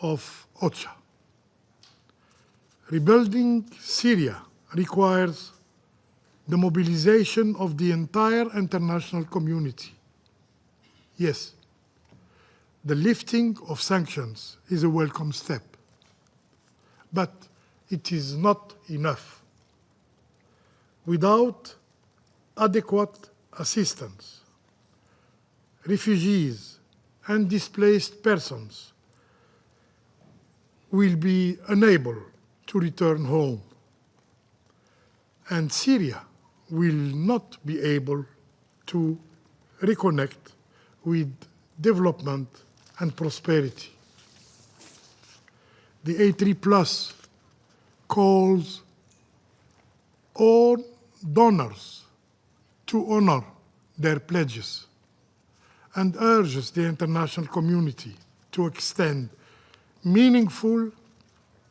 of OCHA. Rebuilding Syria requires the mobilization of the entire international community. Yes, the lifting of sanctions is a welcome step, but it is not enough. Without adequate assistance, refugees and displaced persons will be unable to return home, and Syria will not be able to reconnect with development and prosperity. The A3+ calls all donors to honor their pledges and urges the international community to extend meaningful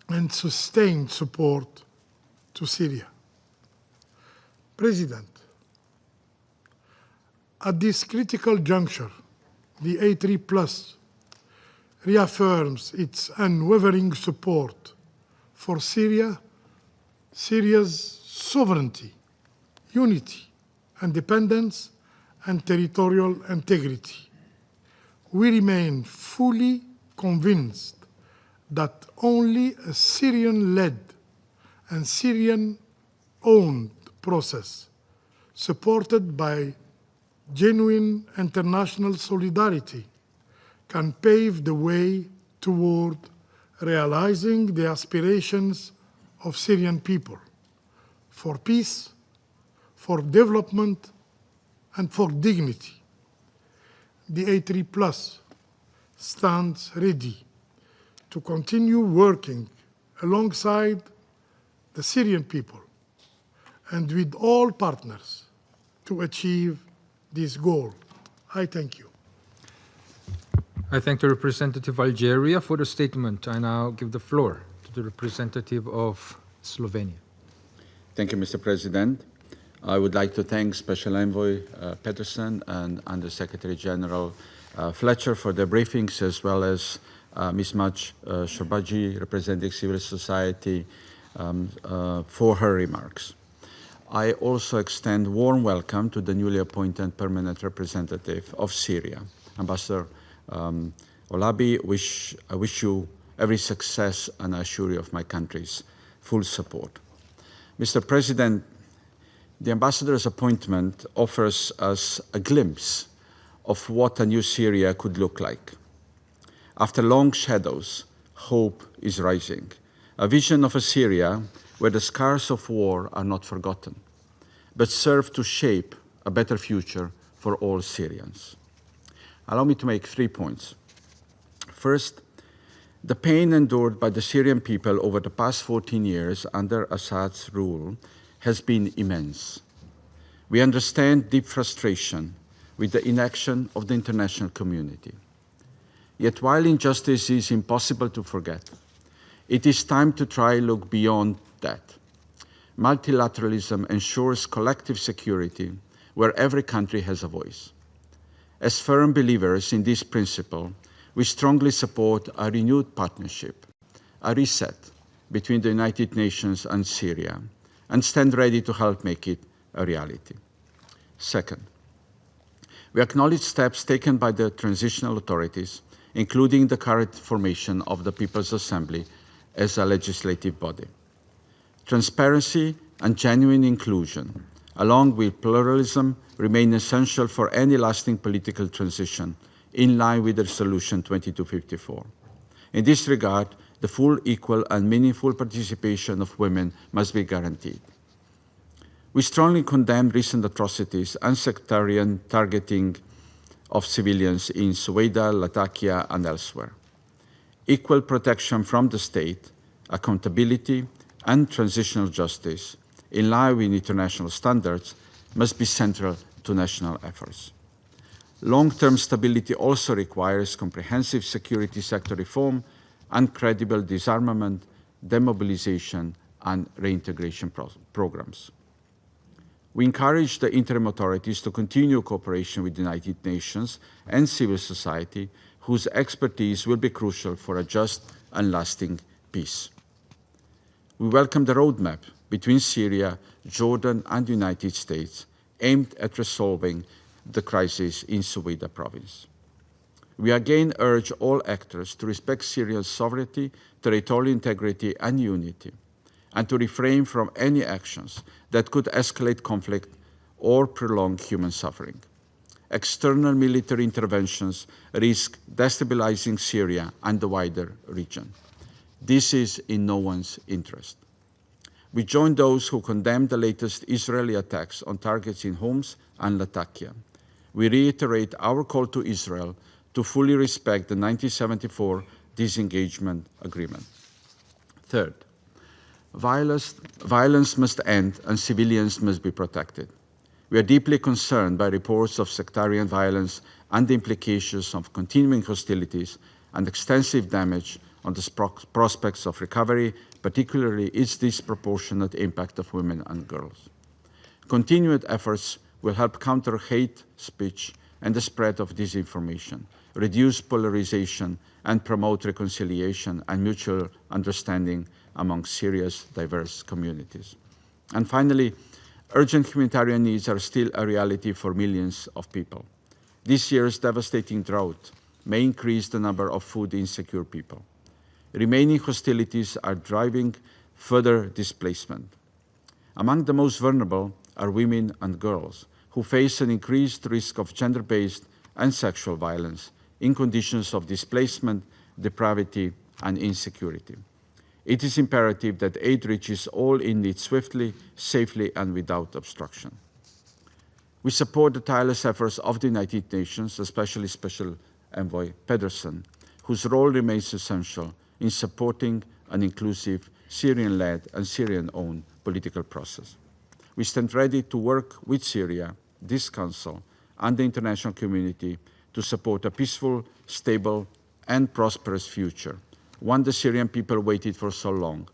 and sustained support to Syria. President, at this critical juncture, the A3+ reaffirms its unwavering support for Syria's sovereignty, unity, independence, and territorial integrity. We remain fully convinced that only a Syrian-led and Syrian-owned process, supported by genuine international solidarity, can pave the way toward realizing the aspirations of Syrian people for peace, for development, and for dignity. The A3+ stands ready to continue working alongside the Syrian people and with all partners to achieve this goal. I thank you. I thank the representative of Algeria for the statement. I now give the floor to the representative of Slovenia. Thank you, Mr. President. I would like to thank Special Envoy Peterson and Under Secretary General Fletcher for their briefings, as well as Ms. Maj Shorbaji, representing civil society, for her remarks. I also extend warm welcome to the newly appointed permanent representative of Syria, Ambassador Olabi. I wish you every success, and I assure you of my country's full support. Mr. President, the ambassador's appointment offers us a glimpse of what a new Syria could look like. After long shadows, hope is rising. A vision of a Syria where the scars of war are not forgotten, but serve to shape a better future for all Syrians. Allow me to make 3 points. First, the pain endured by the Syrian people over the past 14 years under Assad's rule has been immense. We understand deep frustration with the inaction of the international community. Yet while injustice is impossible to forget, it is time to try to look beyond that. Multilateralism ensures collective security where every country has a voice. As firm believers in this principle, we strongly support a renewed partnership, a reset between the United Nations and Syria, and stand ready to help make it a reality. Second, we acknowledge steps taken by the transitional authorities, including the current formation of the People's Assembly as a legislative body. Transparency and genuine inclusion, along with pluralism, remain essential for any lasting political transition, in line with Resolution 2254. In this regard, the full, equal, and meaningful participation of women must be guaranteed. We strongly condemn recent atrocities and sectarian targeting of civilians in Suwaida, Latakia, and elsewhere. Equal protection from the state, accountability, and transitional justice, in line with international standards, must be central to national efforts. Long-term stability also requires comprehensive security sector reform and credible disarmament, demobilization, and reintegration programs. We encourage the interim authorities to continue cooperation with the United Nations and civil society whose expertise will be crucial for a just and lasting peace. We welcome the roadmap between Syria, Jordan, and the United States aimed at resolving the crisis in Suweda province. We again urge all actors to respect Syria's sovereignty, territorial integrity, and unity, and to refrain from any actions that could escalate conflict or prolong human suffering. External military interventions risk destabilizing Syria and the wider region. This is in no one's interest. We join those who condemn the latest Israeli attacks on targets in Homs and Latakia. We reiterate our call to Israel to fully respect the 1974 disengagement agreement. Third, violence must end and civilians must be protected. We are deeply concerned by reports of sectarian violence and the implications of continuing hostilities and extensive damage on the prospects of recovery, particularly its disproportionate impact of women and girls. Continued efforts will help counter hate speech and the spread of disinformation, reduce polarization, and promote reconciliation and mutual understanding among Syria's diverse communities. And finally, urgent humanitarian needs are still a reality for millions of people. This year's devastating drought may increase the number of food insecure people. Remaining hostilities are driving further displacement. Among the most vulnerable are women and girls, who face an increased risk of gender-based and sexual violence in conditions of displacement, depravity, and insecurity. It is imperative that aid reaches all in need swiftly, safely, and without obstruction. We support the tireless efforts of the United Nations, especially Special Envoy Pedersen, whose role remains essential in supporting an inclusive, Syrian-led and Syrian-owned political process. We stand ready to work with Syria, this Council, and the international community to support a peaceful, stable, and prosperous future, one the Syrian people waited for so long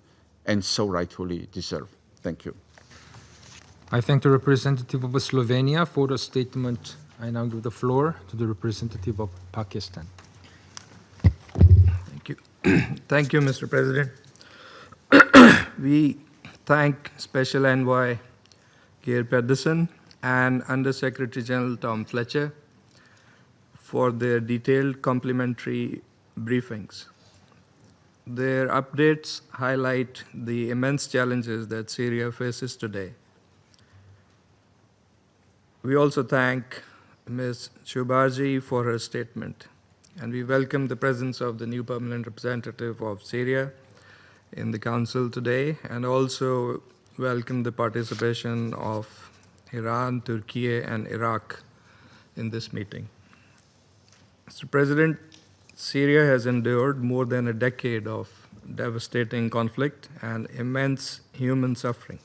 and so rightfully deserve. Thank you. I thank the representative of Slovenia for the statement. I now give the floor to the representative of Pakistan. Thank you. Thank you, Mr. President. We thank Special Envoy Geir Pedersen and Under-Secretary General Tom Fletcher for their detailed complimentary briefings. Their updates highlight the immense challenges that Syria faces today. We also thank Ms. Shubarji for her statement, and we welcome the presence of the new permanent representative of Syria in the Council today, and also welcome the participation of Iran, Turkey, and Iraq in this meeting. Mr. President, Syria has endured more than a decade of devastating conflict and immense human suffering.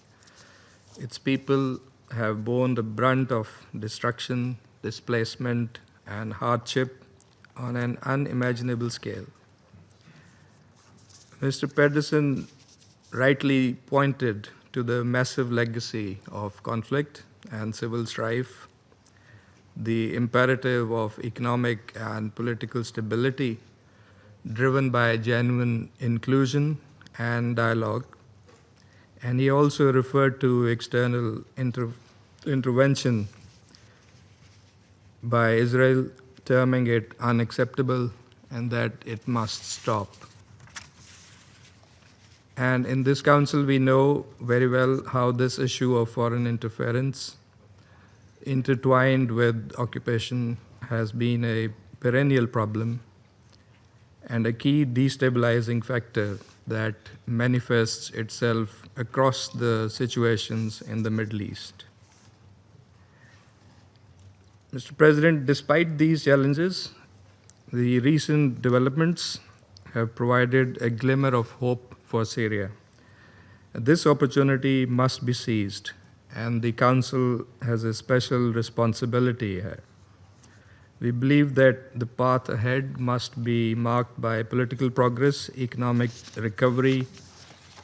Its people have borne the brunt of destruction, displacement, and hardship on an unimaginable scale. Mr. Pedersen rightly pointed to the massive legacy of conflict and civil strife, the imperative of economic and political stability driven by genuine inclusion and dialogue. And he also referred to external intervention by Israel, terming it unacceptable and that it must stop. And in this Council, we know very well how this issue of foreign interference intertwined with occupation has been a perennial problem and a key destabilizing factor that manifests itself across the situations in the Middle East. Mr. President, despite these challenges, the recent developments have provided a glimmer of hope for Syria. This opportunity must be seized, and the Council has a special responsibility here. We believe that the path ahead must be marked by political progress, economic recovery,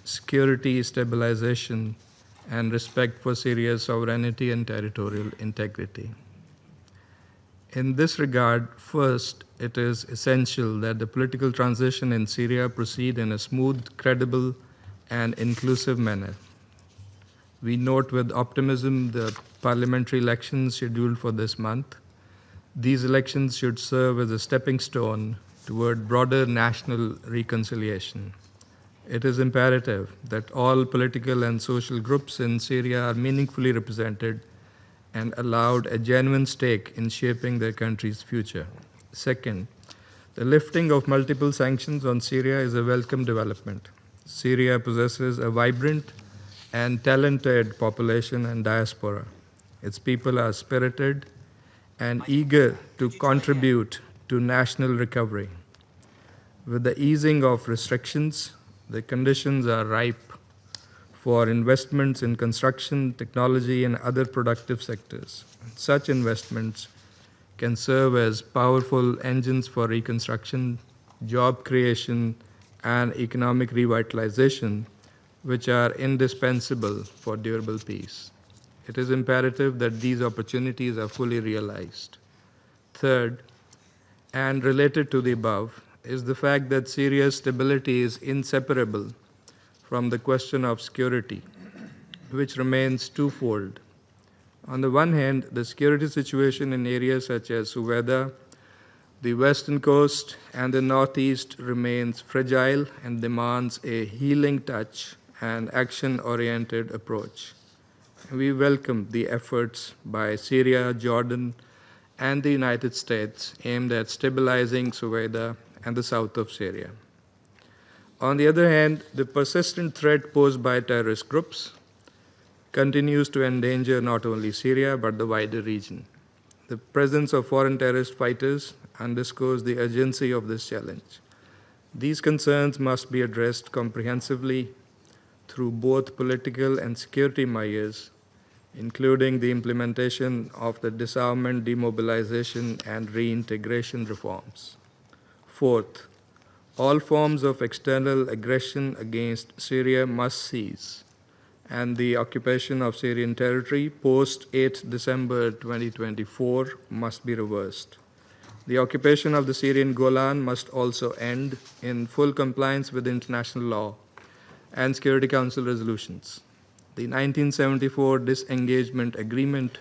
security stabilization, and respect for Syria's sovereignty and territorial integrity. In this regard, first, it is essential that the political transition in Syria proceed in a smooth, credible, and inclusive manner. We note with optimism the parliamentary elections scheduled for this month. These elections should serve as a stepping stone toward broader national reconciliation. It is imperative that all political and social groups in Syria are meaningfully represented and allowed a genuine stake in shaping their country's future. Second, the lifting of multiple sanctions on Syria is a welcome development. Syria possesses a vibrant and talented population and diaspora. Its people are spirited and eager to contribute to national recovery. With the easing of restrictions, the conditions are ripe for investments in construction, technology, and other productive sectors. Such investments can serve as powerful engines for reconstruction, job creation, and economic revitalization, which are indispensable for durable peace. It is imperative that these opportunities are fully realized. Third, and related to the above, is the fact that Syria's stability is inseparable from the question of security, which remains twofold. On the one hand, the security situation in areas such as Suweda, the western coast, and the northeast remains fragile and demands a healing touch and action-oriented approach. We welcome the efforts by Syria, Jordan, and the United States aimed at stabilizing Suweda and the south of Syria. On the other hand, the persistent threat posed by terrorist groups continues to endanger not only Syria but the wider region. The presence of foreign terrorist fighters underscores the urgency of this challenge. These concerns must be addressed comprehensively through both political and security measures, including the implementation of the disarmament, demobilization, and reintegration reforms. Fourth, all forms of external aggression against Syria must cease, and the occupation of Syrian territory post 8 December 2024 must be reversed. The occupation of the Syrian Golan must also end in full compliance with international law and Security Council resolutions. The 1974 disengagement agreement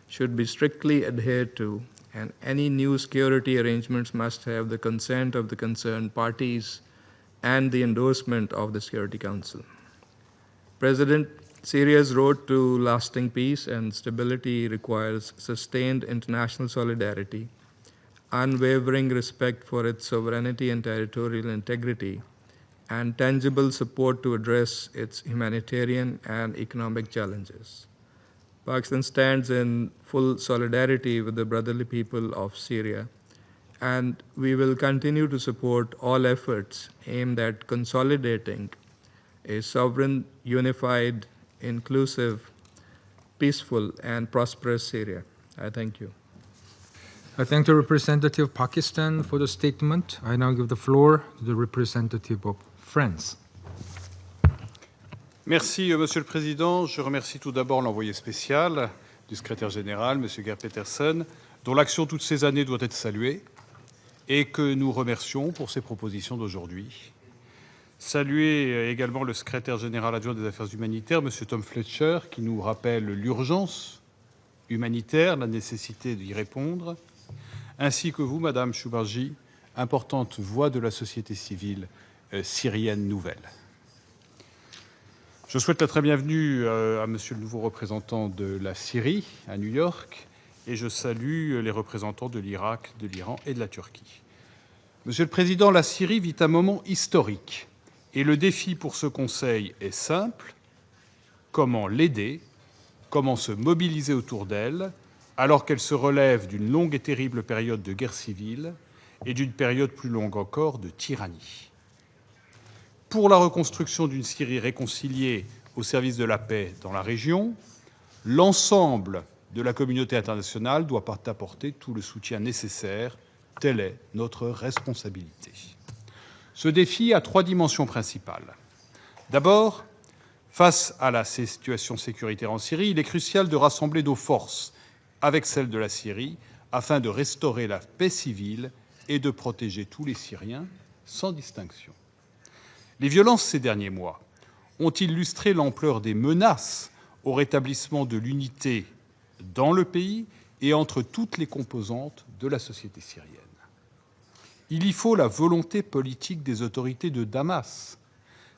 should be strictly adhered to, and any new security arrangements must have the consent of the concerned parties and the endorsement of the Security Council. President, Syria's road to lasting peace and stability requires sustained international solidarity, unwavering respect for its sovereignty and territorial integrity, and tangible support to address its humanitarian and economic challenges. Pakistan stands in full solidarity with the brotherly people of Syria, and we will continue to support all efforts aimed at consolidating a sovereign, unified, inclusive, peaceful, and prosperous Syria. I thank you. I thank the representative of Pakistan for the statement. I now give the floor to the representative of France. Merci, Monsieur le Président. Je remercie tout d'abord l'envoyé spécial du secrétaire général, M. Geir Petersen, dont l'action toutes ces années doit être saluée et que nous remercions pour ses propositions d'aujourd'hui. Saluer également le secrétaire général adjoint des Affaires humanitaires, M. Tom Fletcher, qui nous rappelle l'urgence humanitaire, la nécessité d'y répondre, ainsi que vous, Madame Choubarji, importante voix de la société civile syrienne nouvelle. Je souhaite la très bienvenue à Monsieur le nouveau représentant de la Syrie à New York et je salue les représentants de l'Irak, de l'Iran et de la Turquie. Monsieur le Président, la Syrie vit un moment historique et le défi pour ce Conseil est simple. Comment l'aider? Comment se mobiliser autour d'elle alors qu'elle se relève d'une longue et terrible période de guerre civile et d'une période plus longue encore de tyrannie? Pour la reconstruction d'une Syrie réconciliée au service de la paix dans la région, l'ensemble de la communauté internationale doit apporter tout le soutien nécessaire. Telle est notre responsabilité. Ce défi a trois dimensions principales. D'abord, face à la situation sécuritaire en Syrie, il est crucial de rassembler nos forces avec celles de la Syrie afin de restaurer la paix civile et de protéger tous les Syriens sans distinction. Les violences ces derniers mois ont illustré l'ampleur des menaces au rétablissement de l'unité dans le pays et entre toutes les composantes de la société syrienne. Il y faut la volonté politique des autorités de Damas,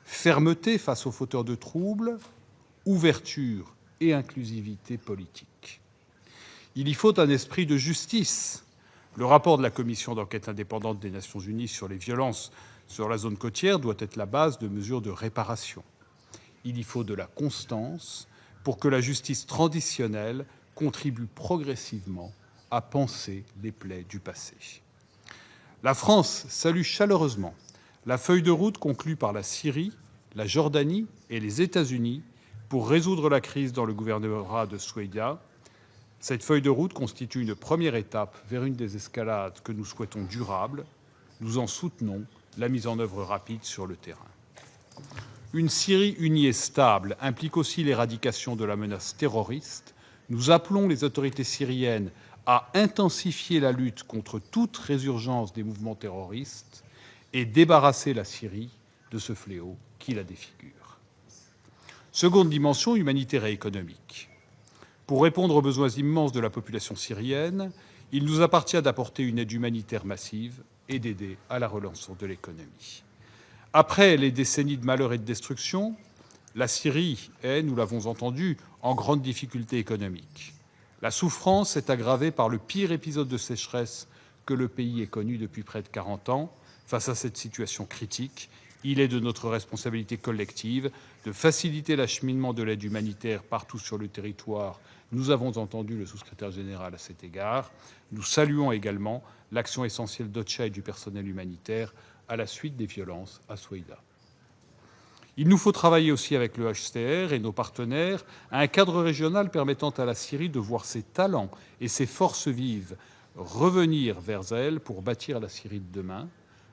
fermeté face aux fauteurs de troubles, ouverture et inclusivité politique. Il y faut un esprit de justice. Le rapport de la commission d'enquête indépendante des Nations Unies sur les violences sur la zone côtière doit être la base de mesures de réparation. Il y faut de la constance pour que la justice transitionnelle contribue progressivement à panser les plaies du passé. La France salue chaleureusement la feuille de route conclue par la Syrie, la Jordanie et les États-Unis pour résoudre la crise dans le gouvernorat de Ceuta. Cette feuille de route constitue une première étape vers une désescalade que nous souhaitons durable. Nous en soutenons la mise en œuvre rapide sur le terrain. Une Syrie unie et stable implique aussi l'éradication de la menace terroriste. Nous appelons les autorités syriennes à intensifier la lutte contre toute résurgence des mouvements terroristes et débarrasser la Syrie de ce fléau qui la défigure. Seconde dimension, humanitaire et économique. Pour répondre aux besoins immenses de la population syrienne, il nous appartient d'apporter une aide humanitaire massive et d'aider à la relance de l'économie. Après les décennies de malheur et de destruction, la Syrie est, nous l'avons entendu, en grande difficulté économique. La souffrance est aggravée par le pire épisode de sécheresse que le pays ait connu depuis près de 40 ans. Face à cette situation critique, il est de notre responsabilité collective de faciliter l'acheminement de l'aide humanitaire partout sur le territoire. Nous avons entendu le sous-secrétaire général à cet égard. Nous saluons également l'action essentielle d'OCHA et du personnel humanitaire à la suite des violences à Ceuta. Il nous faut travailler aussi avec le HCR et nos partenaires à un cadre régional permettant à la Syrie de voir ses talents et ses forces vives revenir vers elle pour bâtir la Syrie de demain.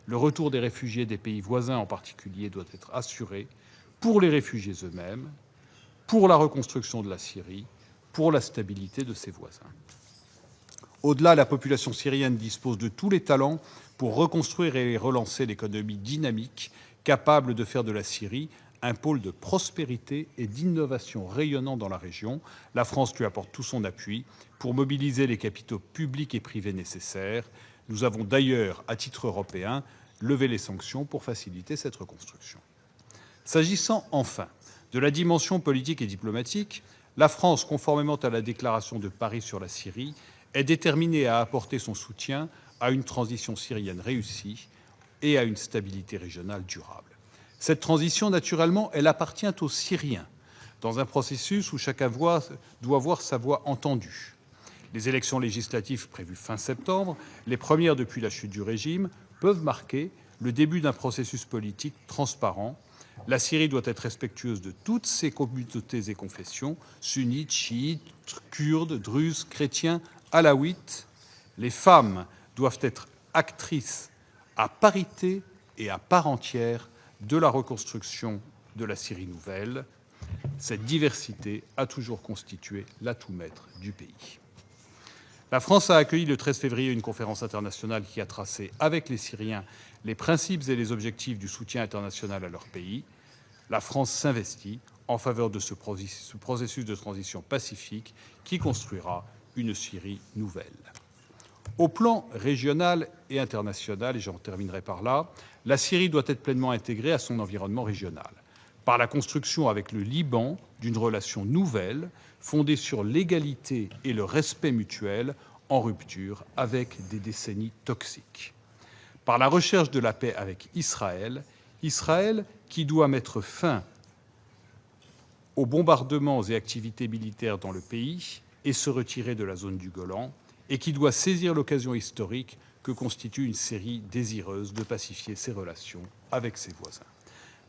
Le retour des réfugiés des pays voisins en particulier doit être assuré pour les réfugiés eux-mêmes, pour la reconstruction de la Syrie, pour la stabilité de ses voisins. Au-delà, la population syrienne dispose de tous les talents pour reconstruire et relancer l'économie dynamique, capable de faire de la Syrie un pôle de prospérité et d'innovation rayonnant dans la région. La France lui apporte tout son appui pour mobiliser les capitaux publics et privés nécessaires. Nous avons d'ailleurs, à titre européen, levé les sanctions pour faciliter cette reconstruction. S'agissant enfin de la dimension politique et diplomatique, la France, conformément à la déclaration de Paris sur la Syrie, est déterminée à apporter son soutien à une transition syrienne réussie et à une stabilité régionale durable. Cette transition, naturellement, elle appartient aux Syriens, dans un processus où chacun doit voir sa voix entendue. Les élections législatives prévues fin septembre, les premières depuis la chute du régime, peuvent marquer le début d'un processus politique transparent. La Syrie doit être respectueuse de toutes ses communautés et confessions, sunnites, chiites, kurdes, druzes, chrétiens, alaouites. Les femmes doivent être actrices à parité et à part entière de la reconstruction de la Syrie nouvelle. Cette diversité a toujours constitué l'atout maître du pays. La France a accueilli le 13 février une conférence internationale qui a tracé avec les Syriens les principes et les objectifs du soutien international à leur pays. La France s'investit en faveur de ce processus de transition pacifique qui construira une Syrie nouvelle. Au plan régional et international, et j'en terminerai par là, la Syrie doit être pleinement intégrée à son environnement régional, par la construction avec le Liban d'une relation nouvelle, fondée sur l'égalité et le respect mutuel, en rupture avec des décennies toxiques. Par la recherche de la paix avec Israël, Israël qui doit mettre fin aux bombardements et activités militaires dans le pays et se retirer de la zone du Golan, et qui doit saisir l'occasion historique que constitue une Syrie désireuse de pacifier ses relations avec ses voisins.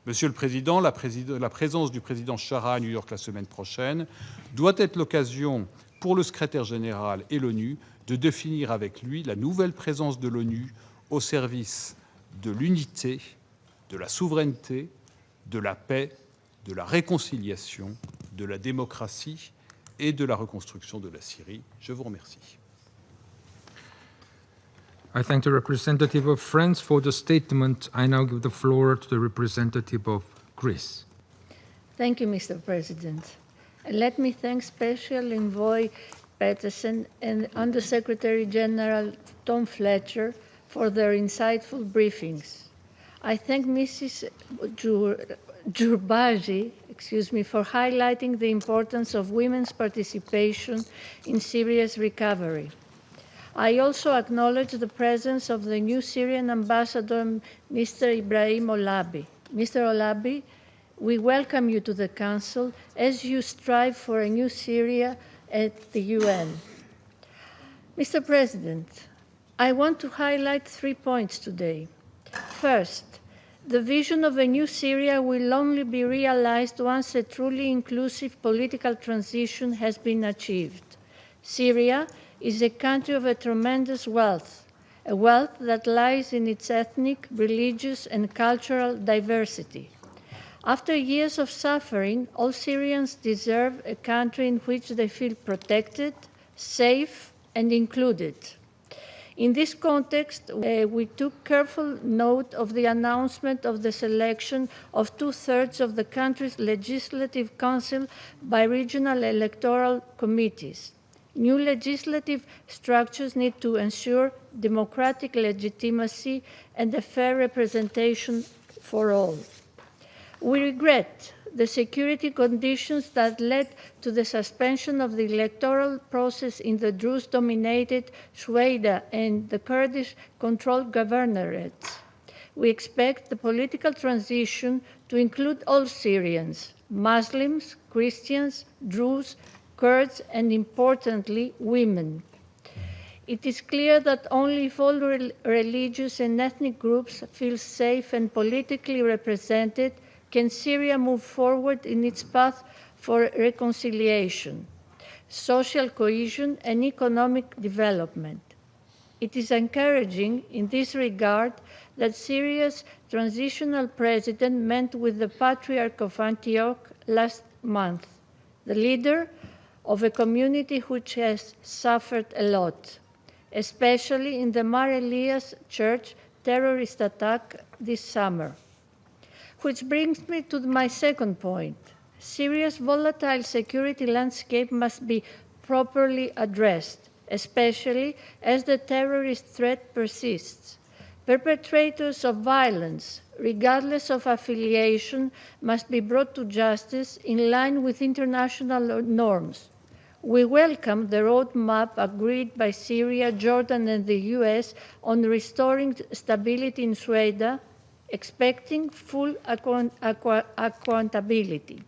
Monsieur le Président, la présence du président Chara à New York la semaine prochaine doit être l'occasion pour le secrétaire général et l'ONU de définir avec lui la nouvelle présence de l'ONU au service de l'unité, de la souveraineté, de la paix, de la réconciliation, de la démocratie et de la reconstruction de la Syrie. Je vous remercie. I thank the representative of France for the statement. I now give the floor to the representative of Greece. Thank you, Mr. President. And let me thank Special Envoy Peterson and Undersecretary General Tom Fletcher for their insightful briefings. I thank Mrs. Djourbaji, for highlighting the importance of women's participation in Syria's recovery. I also acknowledge the presence of the new Syrian ambassador, Mr. Ibrahim Olabi. Mr. Olabi, we welcome you to the Council as you strive for a new Syria at the UN. Mr. President, I want to highlight 3 points today. First, the vision of a new Syria will only be realized once a truly inclusive political transition has been achieved. Syria is a country of a tremendous wealth, a wealth that lies in its ethnic, religious, and cultural diversity. After years of suffering, all Syrians deserve a country in which they feel protected, safe, and included. In this context, we took careful note of the announcement of the selection of 2/3 of the country's legislative council by regional electoral committees. New legislative structures need to ensure democratic legitimacy and a fair representation for all. We regret the security conditions that led to the suspension of the electoral process in the Druze-dominated Shweida and the Kurdish-controlled governorates. We expect the political transition to include all Syrians, Muslims, Christians, Druze, Kurds, and importantly, women. It is clear that only if all religious and ethnic groups feel safe and politically represented can Syria move forward in its path for reconciliation, social cohesion, and economic development. It is encouraging in this regard that Syria's transitional president met with the Patriarch of Antioch last month, the leader of a community which has suffered a lot, especially in the Mar Elias Church terrorist attack this summer. Which brings me to my second point. Syria's volatile security landscape must be properly addressed, especially as the terrorist threat persists. Perpetrators of violence, regardless of affiliation, must be brought to justice in line with international norms. We welcome the roadmap agreed by Syria, Jordan, and the US on restoring stability in Shweida, expecting full accountability.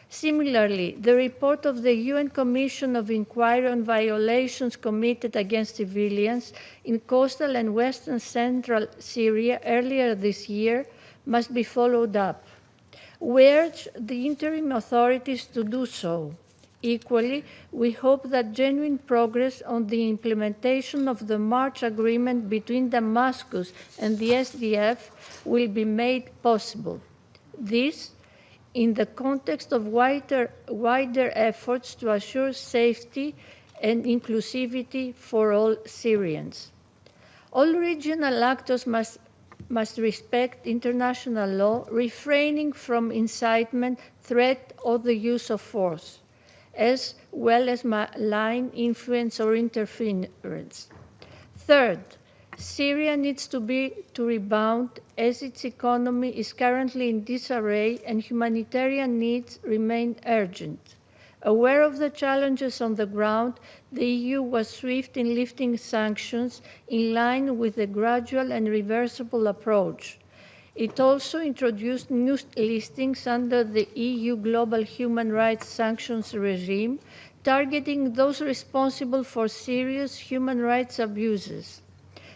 Similarly, the report of the UN Commission of Inquiry on violations committed against civilians in coastal and western central Syria earlier this year must be followed up. We urge the interim authorities to do so. Equally, we hope that genuine progress on the implementation of the March agreement between Damascus and the SDF will be made possible. This in the context of wider efforts to assure safety and inclusivity for all Syrians. All regional actors must respect international law, refraining from incitement, threat, or the use of force, as well as malign influence or interference. Third, Syria needs to rebound as its economy is currently in disarray and humanitarian needs remain urgent. Aware of the challenges on the ground, the EU was swift in lifting sanctions in line with a gradual and reversible approach. It also introduced new listings under the EU Global Human Rights Sanctions regime, targeting those responsible for serious human rights abuses.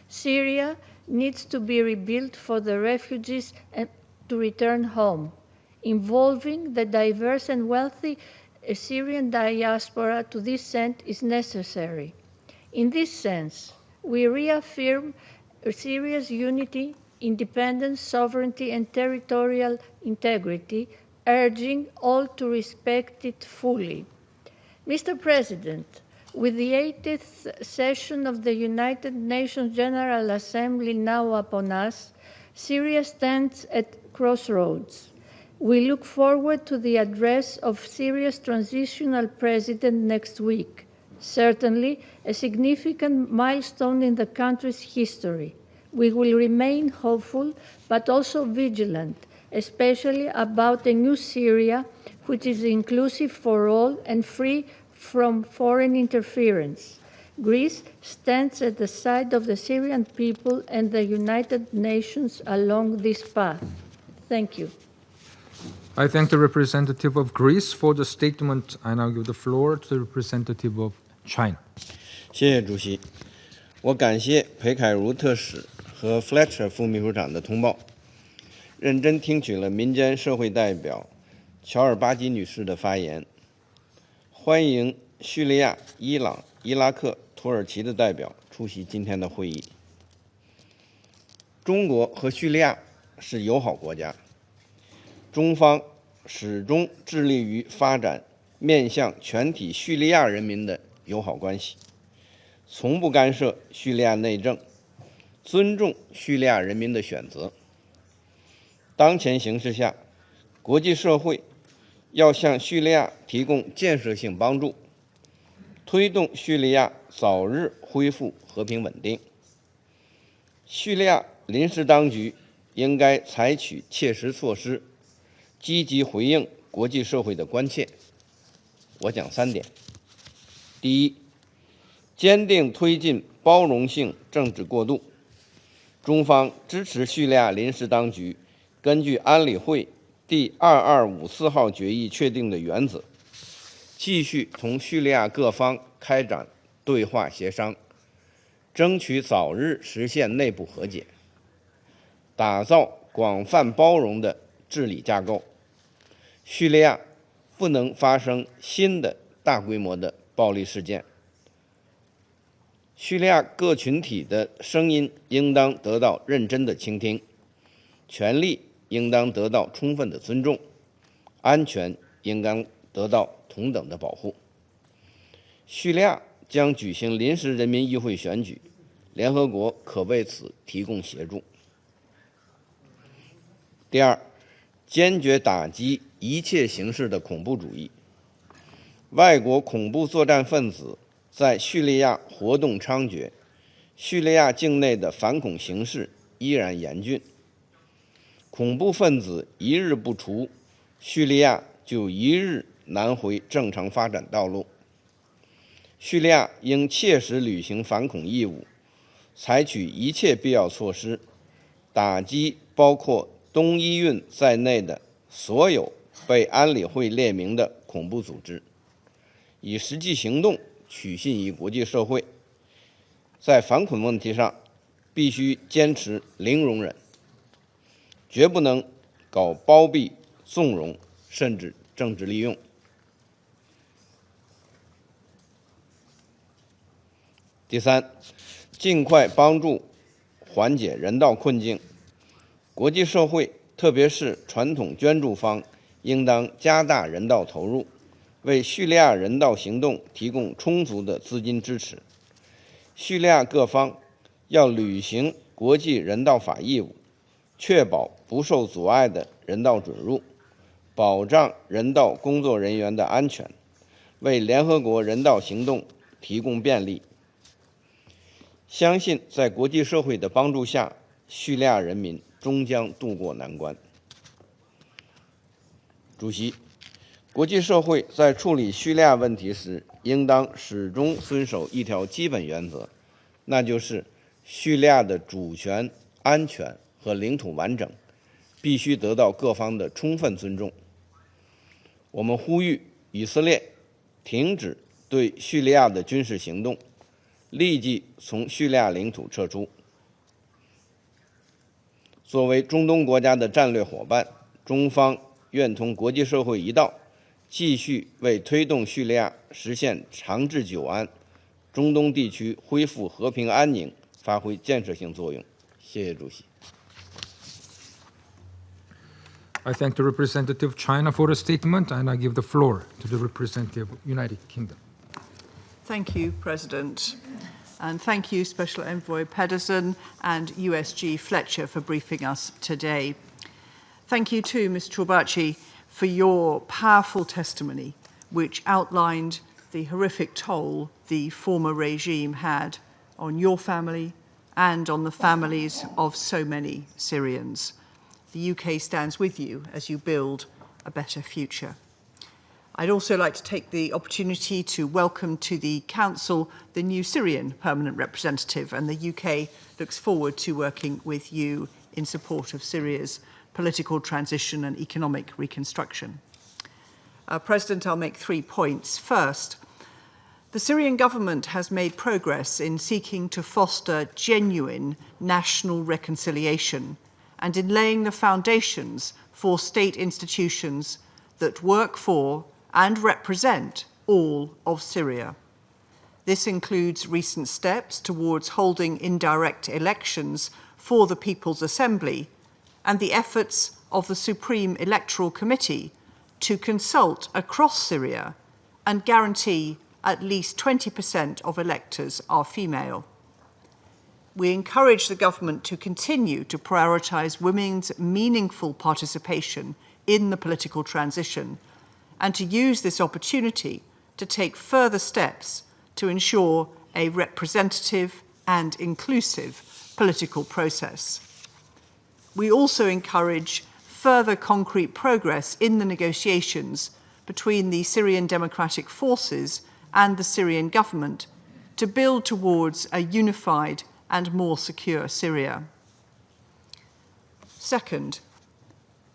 Syria needs to be rebuilt for the refugees and to return home, involving the diverse and wealthy Syrian diaspora to this end is necessary. In this sense, we reaffirm Syria's unity, independence, sovereignty, and territorial integrity, urging all to respect it fully. Mr. President, With the 80th session of the United Nations General Assembly now upon us, Syria stands at crossroads. We look forward to the address of Syria's transitional president next week, certainly a significant milestone in the country's history. We will remain hopeful, but also vigilant, especially about a new Syria, which is inclusive for all and free from foreign interference. Greece stands at the side of the Syrian people and the United Nations along this path. Thank you. I thank the representative of Greece for the statement. I now give the floor to the representative of China. 谢谢主席，我感谢裴凯如特使和 Fletcher 副秘书长的通报，认真听取了民间社会代表乔尔巴吉女士的发言，欢迎叙利亚、伊朗、伊拉克、土耳其的代表出席今天的会议。中国和叙利亚是友好国家，中方始终致力于发展面向全体叙利亚人民的友好关系，从不干涉叙利亚内政，尊重叙利亚人民的选择。当前形势下，国际社会要向叙利亚提供建设性帮助，推动叙利亚早日恢复和平稳定。叙利亚临时当局应该采取切实措施，积极回应国际社会的关切。我讲3点：第一，坚定推进包容性政治过渡。中方支持叙利亚临时当局根据安理会第2254号决议确定的原则，继续同叙利亚各方开展对话协商，争取早日实现内部和解，打造广泛包容的治理架构。叙利亚不能发生新的大规模的暴力事件。叙利亚各群体的声音应当得到认真的倾听，权利应当得到充分的尊重，安全应当得到同等的保护。叙利亚将举行临时人民议会选举，联合国可为此提供协助。第二，坚决打击一切形式的恐怖主义。外国恐怖作战分子在叙利亚活动猖獗，叙利亚境内的反恐形势依然严峻。恐怖分子一日不除，叙利亚就一日难回正常发展道路。叙利亚应切实履行反恐义务，采取一切必要措施，打击包括东伊运在内的所有被安理会列明的恐怖组织，以实际行动取信于国际社会。在反恐问题上，必须坚持零容忍，绝不能搞包庇、纵容，甚至政治利用。第三，尽快帮助缓解人道困境。国际社会，特别是传统捐助方，应当加大人道投入，为叙利亚人道行动提供充足的资金支持。叙利亚各方要履行国际人道法义务，确保不受阻碍的人道准入，保障人道工作人员的安全，为联合国人道行动提供便利。相信在国际社会的帮助下，叙利亚人民终将渡过难关。主席，国际社会在处理叙利亚问题时，应当始终遵守一条基本原则，那就是叙利亚的主权、安全和领土完整必须得到各方的充分尊重。我们呼吁以色列停止对叙利亚的军事行动，立即从叙利亚领土撤出。作为中东国家的战略伙伴，中方愿同国际社会一道，继续为推动叙利亚实现长治久安、中东地区恢复和平安宁发挥建设性作用。谢谢主席。I thank the representative of China for the statement, and I give the floor to the representative of United Kingdom. Thank you, President. And thank you, Special Envoy Pedersen and USG Fletcher for briefing us today. Thank you too, Ms. Chorbachi, for your powerful testimony, which outlined the horrific toll the former regime had on your family and on the families of so many Syrians. The UK stands with you as you build a better future. I'd also like to take the opportunity to welcome to the Council the new Syrian permanent representative, and the UK looks forward to working with you in support of Syria's political transition and economic reconstruction. President, I'll make 3 points. First, the Syrian government has made progress in seeking to foster genuine national reconciliation and in laying the foundations for state institutions that work for and represent all of Syria. This includes recent steps towards holding indirect elections for the People's Assembly and the efforts of the Supreme Electoral Committee to consult across Syria and guarantee at least 20% of electors are female. We encourage the government to continue to prioritise women's meaningful participation in the political transition and to use this opportunity to take further steps to ensure a representative and inclusive political process. We also encourage further concrete progress in the negotiations between the Syrian Democratic Forces and the Syrian government to build towards a unified and more secure Syria. Second,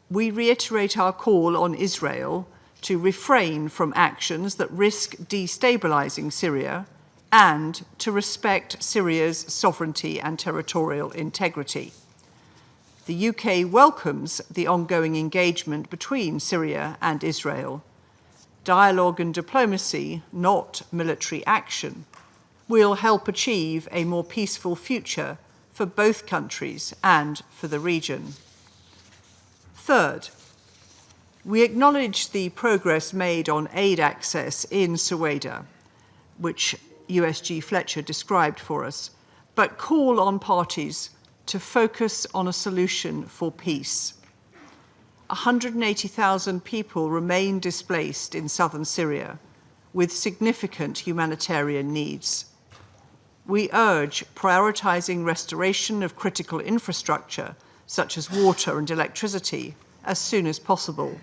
we reiterate our call on Israel to refrain from actions that risk destabilizing Syria and to respect Syria's sovereignty and territorial integrity. The UK welcomes the ongoing engagement between Syria and Israel. Dialogue and diplomacy, not military action, will help achieve a more peaceful future for both countries and for the region. Third, we acknowledge the progress made on aid access in Sueda, which USG Fletcher described for us, but call on parties to focus on a solution for peace. 180,000 people remain displaced in southern Syria with significant humanitarian needs. We urge prioritizing restoration of critical infrastructure, such as water and electricity, as soon as possible.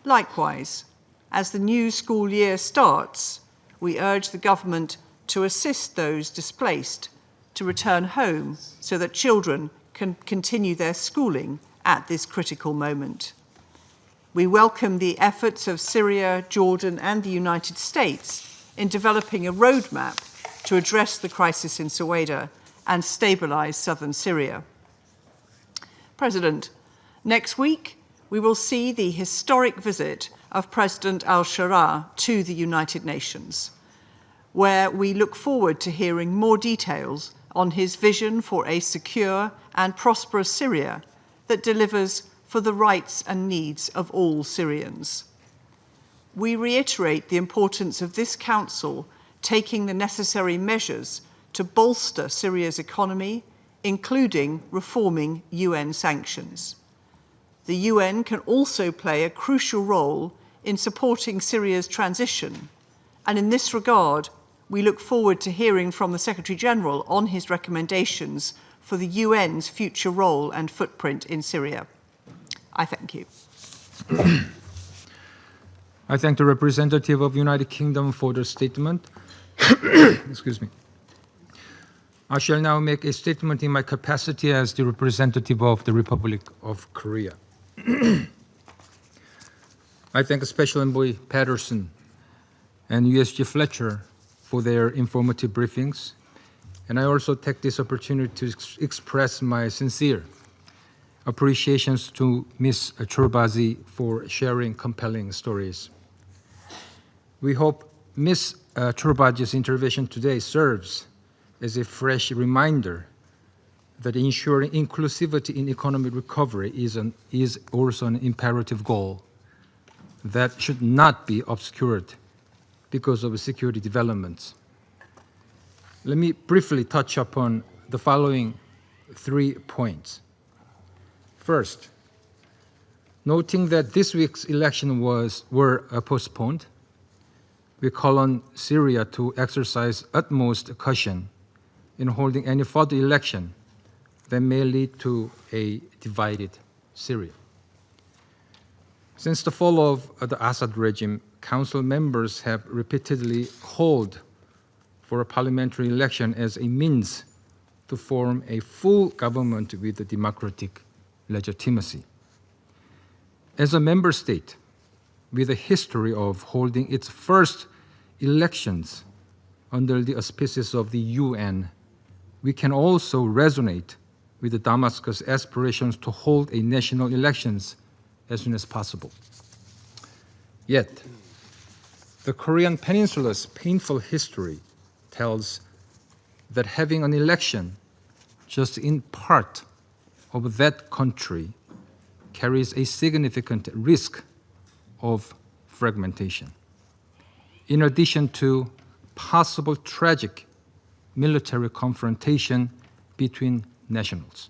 Likewise, as the new school year starts, we urge the government to assist those displaced to return home so that children can continue their schooling at this critical moment. We welcome the efforts of Syria, Jordan, and the United States in developing a roadmap to address the crisis in Sueda and stabilize southern Syria. President, next week, we will see the historic visit of President al-Shara to the United Nations, where we look forward to hearing more details on his vision for a secure and prosperous Syria that delivers for the rights and needs of all Syrians. We reiterate the importance of this Council taking the necessary measures to bolster Syria's economy, including reforming UN sanctions. The UN can also play a crucial role in supporting Syria's transition, and in this regard, we look forward to hearing from the Secretary-General on his recommendations for the UN's future role and footprint in Syria. I thank you. I thank the representative of the United Kingdom for the statement. Excuse me. I shall now make a statement in my capacity as the representative of the Republic of Korea. I thank Special Envoy Patterson and USG Fletcher for their informative briefings, and I also take this opportunity to express my sincere appreciations to Ms. Chorbazi for sharing compelling stories. We hope Ms. Chorbazi's intervention today serves as a fresh reminder that ensuring inclusivity in economic recovery is also an imperative goal that should not be obscured because of security developments let me briefly touch upon the following 3 points. First, noting that this week's election were postponed, we call on Syria to exercise utmost caution in holding any further election that may lead to a divided Syria. Since the fall of the Assad regime, Council members have repeatedly called for a parliamentary election as a means to form a full government with a democratic legitimacy. As a member state with a history of holding its first elections under the auspices of the UN, we can also resonate with the Damascus aspirations to hold a national elections as soon as possible. Yet, the Korean Peninsula's painful history tells that having an election just in part of that country carries a significant risk of fragmentation, in addition to possible tragic military confrontation between nationals.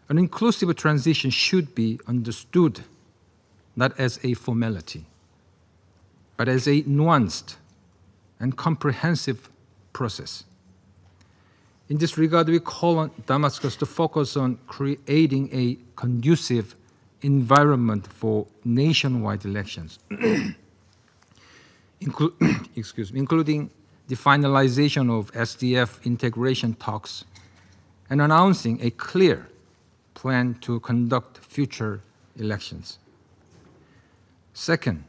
An inclusive transition should be understood not as a formality, but as a nuanced and comprehensive process. In this regard, we call on Damascus to focus on creating a conducive environment for nationwide elections, including the finalization of SDF integration talks and announcing a clear plan to conduct future elections. Second,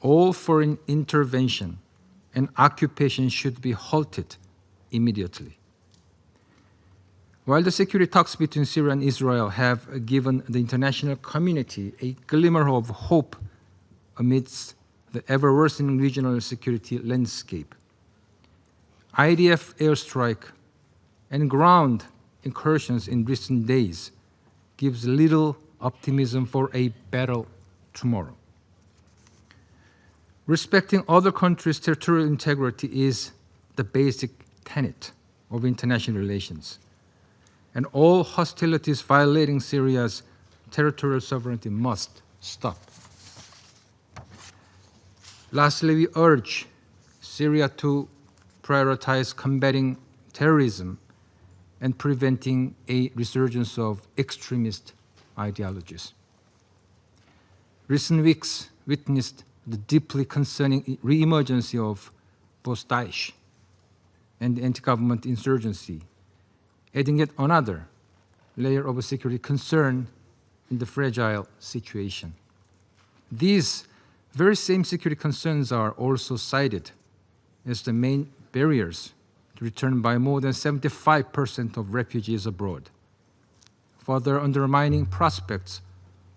all foreign intervention and occupation should be halted immediately. While the security talks between Syria and Israel have given the international community a glimmer of hope amidst the ever-worsening regional security landscape, IDF airstrike and ground incursions in recent days gives little optimism for a better tomorrow. Respecting other countries' territorial integrity is the basic tenet of international relations, and all hostilities violating Syria's territorial sovereignty must stop. Lastly, we urge Syria to prioritize combating terrorism and preventing a resurgence of extremist ideologies. Recent weeks witnessed the deeply concerning re-emergence of both Daesh and anti-government insurgency, adding yet another layer of security concern in the fragile situation. These very same security concerns are also cited as the main barriers to return by more than 75% of refugees abroad, further undermining prospects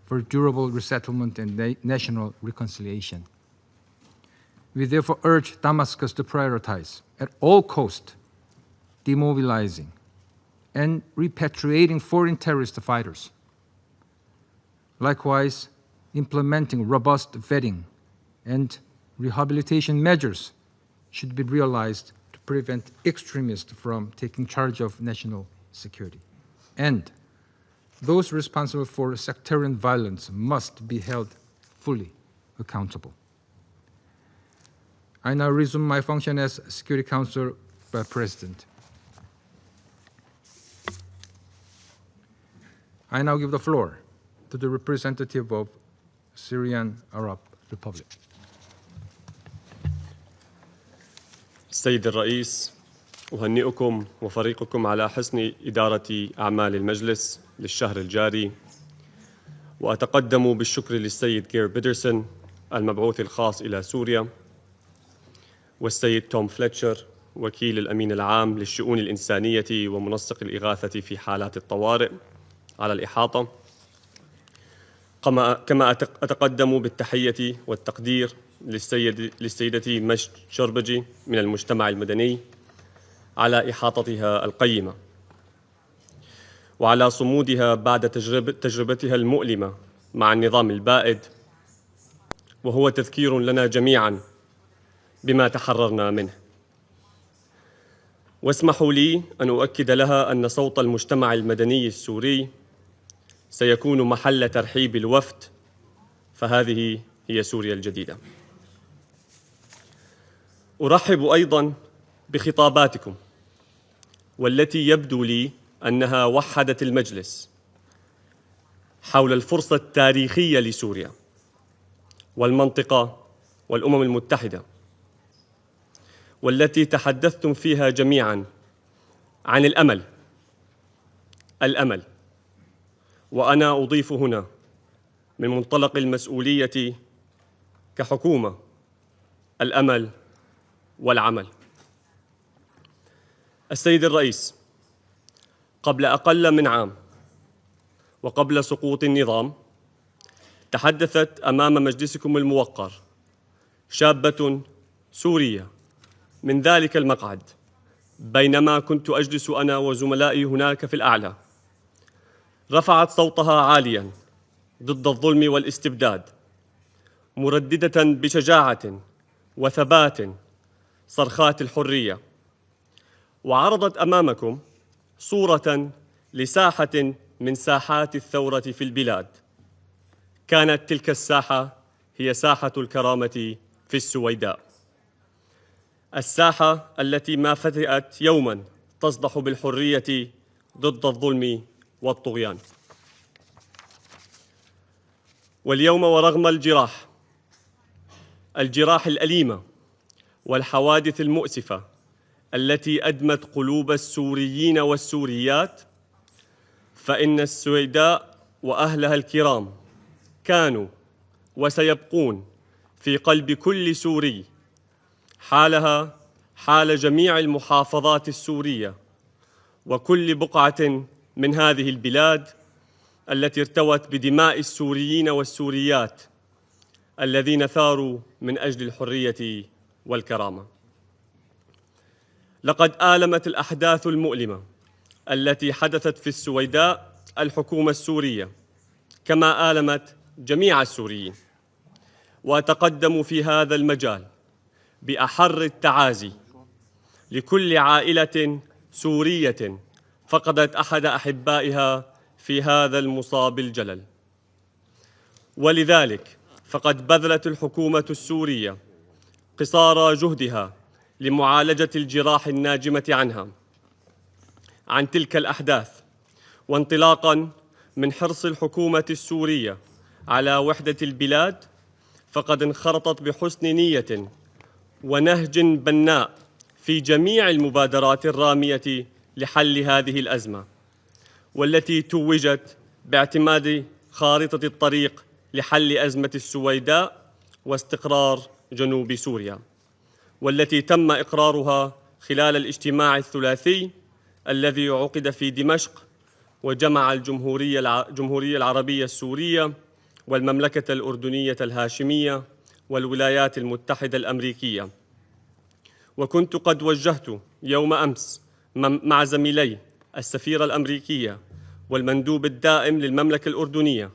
for durable resettlement and national reconciliation. We therefore urge Damascus to prioritize, at all costs, demobilizing and repatriating foreign terrorist fighters. Likewise, implementing robust vetting and rehabilitation measures should be realized to prevent extremists from taking charge of national security. And those responsible for sectarian violence must be held fully accountable. I now resume my function as Security Council President. I now give the floor to the representative of Syrian Arab Republic. السيد الرئيس، أهنئكم وفريقكم على حسن إدارة أعمال المجلس للشهر الجاري، وأتقدم بالشكر للسيد كير بيترسون المبعوث الخاص إلى سوريا، والسيد توم فليتشر وكيل الأمين العام للشؤون الإنسانية ومنسق الإغاثة في حالات الطوارئ على الإحاطة، كما أتقدم بالتحية والتقدير للسيدة مجد شربجي من المجتمع المدني على إحاطتها القيمة وعلى صمودها بعد تجربتها المؤلمة مع النظام البائد، وهو تذكير لنا جميعاً بما تحررنا منه. واسمحوا لي أن أؤكد لها أن صوت المجتمع المدني السوري سيكون محل ترحيب الوفد، فهذه هي سوريا الجديدة. أرحب أيضاً بخطاباتكم، والتي يبدو لي أنها وحدت المجلس حول الفرصة التاريخية لسوريا والمنطقة والأمم المتحدة، والتي تحدثتم فيها جميعاً عن الأمل، وأنا أضيف هنا من منطلق المسؤولية كحكومة الأمل والعمل. السيد الرئيس، قبل أقل من عام وقبل سقوط النظام تحدثت أمام مجلسكم الموقر شابة سورية من ذلك المقعد بينما كنت أجلس أنا وزملائي هناك في الأعلى. رفعت صوتها عالياً ضد الظلم والاستبداد، مرددة بشجاعة وثبات صرخات الحرية، وعرضت أمامكم صورة لساحة من ساحات الثورة في البلاد. كانت تلك الساحة هي ساحة الكرامة في السويداء، الساحة التي ما فتئت يوماً تصدح بالحرية ضد الظلم والطغيان. واليوم ورغم الجراح الأليمة والحوادث المؤسفة التي أدمت قلوب السوريين والسوريات، فإن السويداء وأهلها الكرام كانوا وسيبقون في قلب كل سوري، حالها حال جميع المحافظات السورية وكل بقعة من هذه البلاد التي ارتوت بدماء السوريين والسوريات الذين ثاروا من أجل الحرية والكرامة. لقد آلمت الأحداث المؤلمة التي حدثت في السويداء الحكومة السورية كما آلمت جميع السوريين، وأتقدم في هذا المجال بأحر التعازي لكل عائلة سورية فقدت أحد أحبائها في هذا المصاب الجلل. ولذلك فقد بذلت الحكومة السورية قصارى جهدها لمعالجة الجراح الناجمة عن تلك الأحداث، وانطلاقاً من حرص الحكومة السورية على وحدة البلاد، فقد انخرطت بحسن نية ونهج بناء في جميع المبادرات الرامية لحل هذه الأزمة، والتي توجت باعتماد خارطة الطريق لحل أزمة السويداء واستقرار جنوب سوريا، والتي تم إقرارها خلال الاجتماع الثلاثي الذي عقد في دمشق وجمع الجمهورية العربية السورية والمملكة الأردنية الهاشمية والولايات المتحدة الأمريكية. وكنت قد وجهت يوم أمس مع زميلي السفيرة الأمريكية والمندوب الدائم للمملكة الأردنية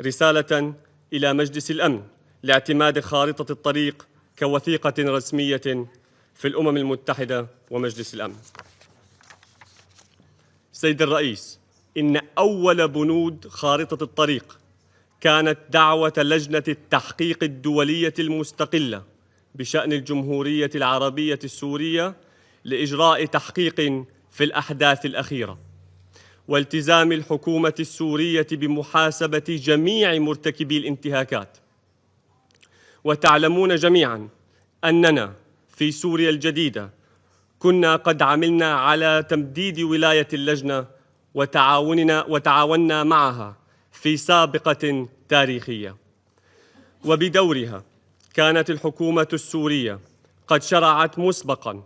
رسالة إلى مجلس الأمن لاعتماد خارطة الطريق كوثيقة رسمية في الأمم المتحدة ومجلس الأمن. سيد الرئيس، إن أول بنود خارطة الطريق كانت دعوة لجنة التحقيق الدولية المستقلة بشأن الجمهورية العربية السورية لإجراء تحقيق في الأحداث الأخيرة، والتزام الحكومة السورية بمحاسبة جميع مرتكبي الانتهاكات. وتعلمون جميعاً أننا في سوريا الجديدة كنا قد عملنا على تمديد ولاية اللجنة وتعاوننا معها في سابقة تاريخية. وبدورها كانت الحكومة السورية قد شرعت مسبقاً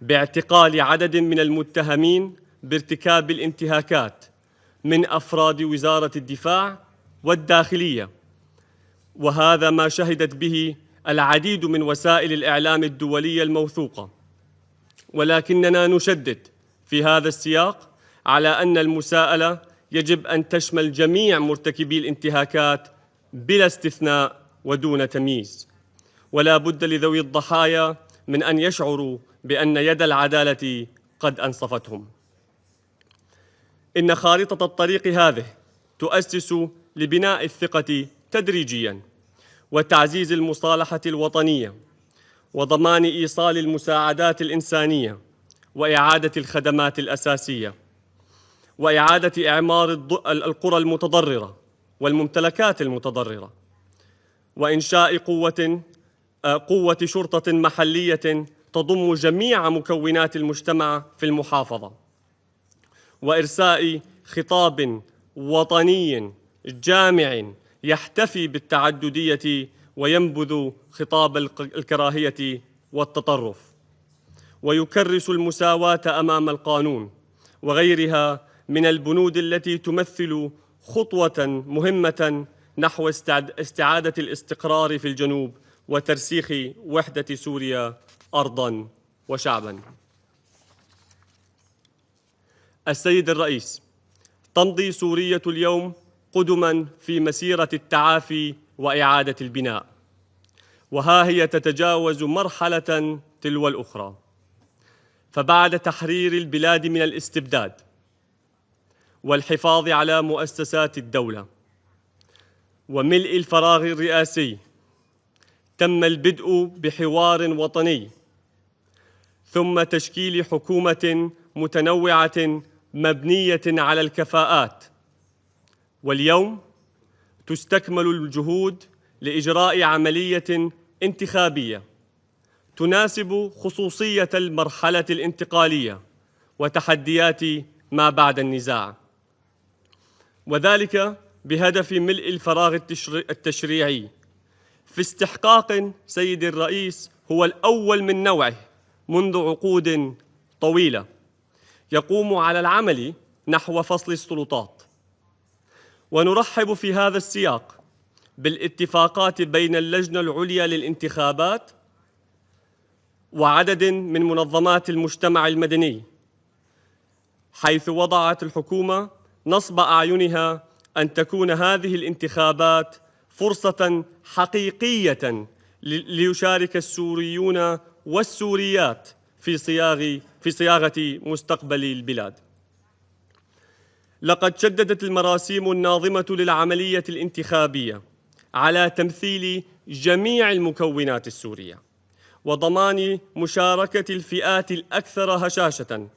باعتقال عدد من المتهمين بارتكاب الانتهاكات من أفراد وزارة الدفاع والداخلية، وهذا ما شهدت به العديد من وسائل الإعلام الدولية الموثوقة. ولكننا نشدد في هذا السياق على أن المساءلة يجب أن تشمل جميع مرتكبي الانتهاكات بلا استثناء ودون تمييز، ولا بد لذوي الضحايا من أن يشعروا بأن يد العدالة قد أنصفتهم. إن خارطة الطريق هذه تؤسس لبناء الثقة تدريجياً وتعزيز المصالحة الوطنية وضمان إيصال المساعدات الإنسانية وإعادة الخدمات الأساسية وإعادة إعمار القرى المتضررة والممتلكات المتضررة وإنشاء قوة شرطة محلية تضم جميع مكونات المجتمع في المحافظة وإرساء خطاب وطني جامع يحتفي بالتعددية وينبذ خطاب الكراهية والتطرف ويكرس المساواة أمام القانون وغيرها من البنود التي تمثل خطوة مهمة نحو استعادة الاستقرار في الجنوب وترسيخ وحدة سوريا أرضاً وشعباً. السيد الرئيس، تمضي سورية اليوم قدماً في مسيرة التعافي وإعادة البناء، وها هي تتجاوز مرحلة تلو الأخرى. فبعد تحرير البلاد من الاستبداد والحفاظ على مؤسسات الدولة وملء الفراغ الرئاسي، تم البدء بحوار وطني ثم تشكيل حكومة متنوعة مبنية على الكفاءات. واليوم تستكمل الجهود لإجراء عملية انتخابية تناسب خصوصية المرحلة الانتقالية وتحديات ما بعد النزاع، وذلك بهدف ملء الفراغ التشريعي في استحقاق سيد الرئيس هو الأول من نوعه منذ عقود طويلة يقوم على العمل نحو فصل السلطات. ونرحب في هذا السياق بالاتفاقات بين اللجنة العليا للانتخابات وعدد من منظمات المجتمع المدني، حيث وضعت الحكومة نصب أعينها أن تكون هذه الانتخابات فرصة حقيقية ليشارك السوريون والسوريات في صياغة مستقبل البلاد. لقد شددت المراسيم الناظمة للعملية الانتخابية على تمثيل جميع المكونات السورية وضمان مشاركة الفئات الأكثر هشاشة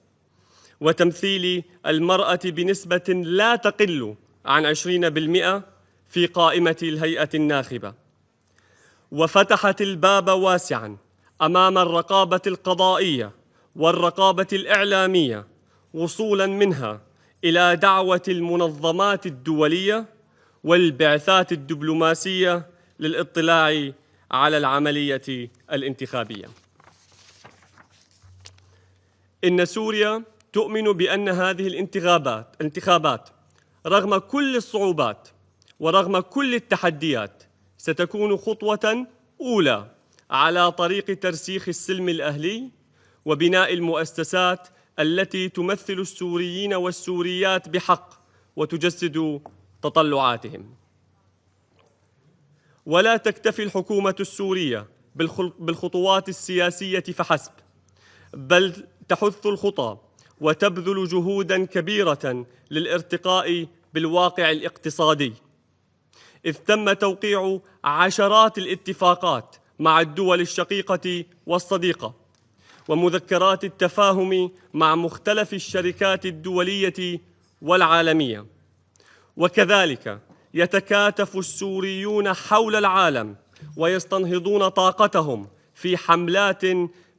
وتمثيل المرأة بنسبة لا تقل عن 20% في قائمة الهيئة الناخبة، وفتحت الباب واسعاً أمام الرقابة القضائية والرقابة الإعلامية وصولاً منها إلى دعوة المنظمات الدولية والبعثات الدبلوماسية للاطلاع على العملية الانتخابية. إن سوريا تؤمن بأن هذه الانتخابات رغم كل الصعوبات ورغم كل التحديات ستكون خطوة أولى على طريق ترسيخ السلم الأهلي وبناء المؤسسات التي تمثل السوريين والسوريات بحق وتجسد تطلعاتهم. ولا تكتفي الحكومة السورية بالخطوات السياسية فحسب، بل تحث الخطى وتبذل جهوداً كبيرة للارتقاء بالواقع الاقتصادي، إذ تم توقيع عشرات الاتفاقات مع الدول الشقيقة والصديقة ومذكرات التفاهم مع مختلف الشركات الدولية والعالمية. وكذلك يتكاتف السوريون حول العالم ويستنهضون طاقتهم في حملات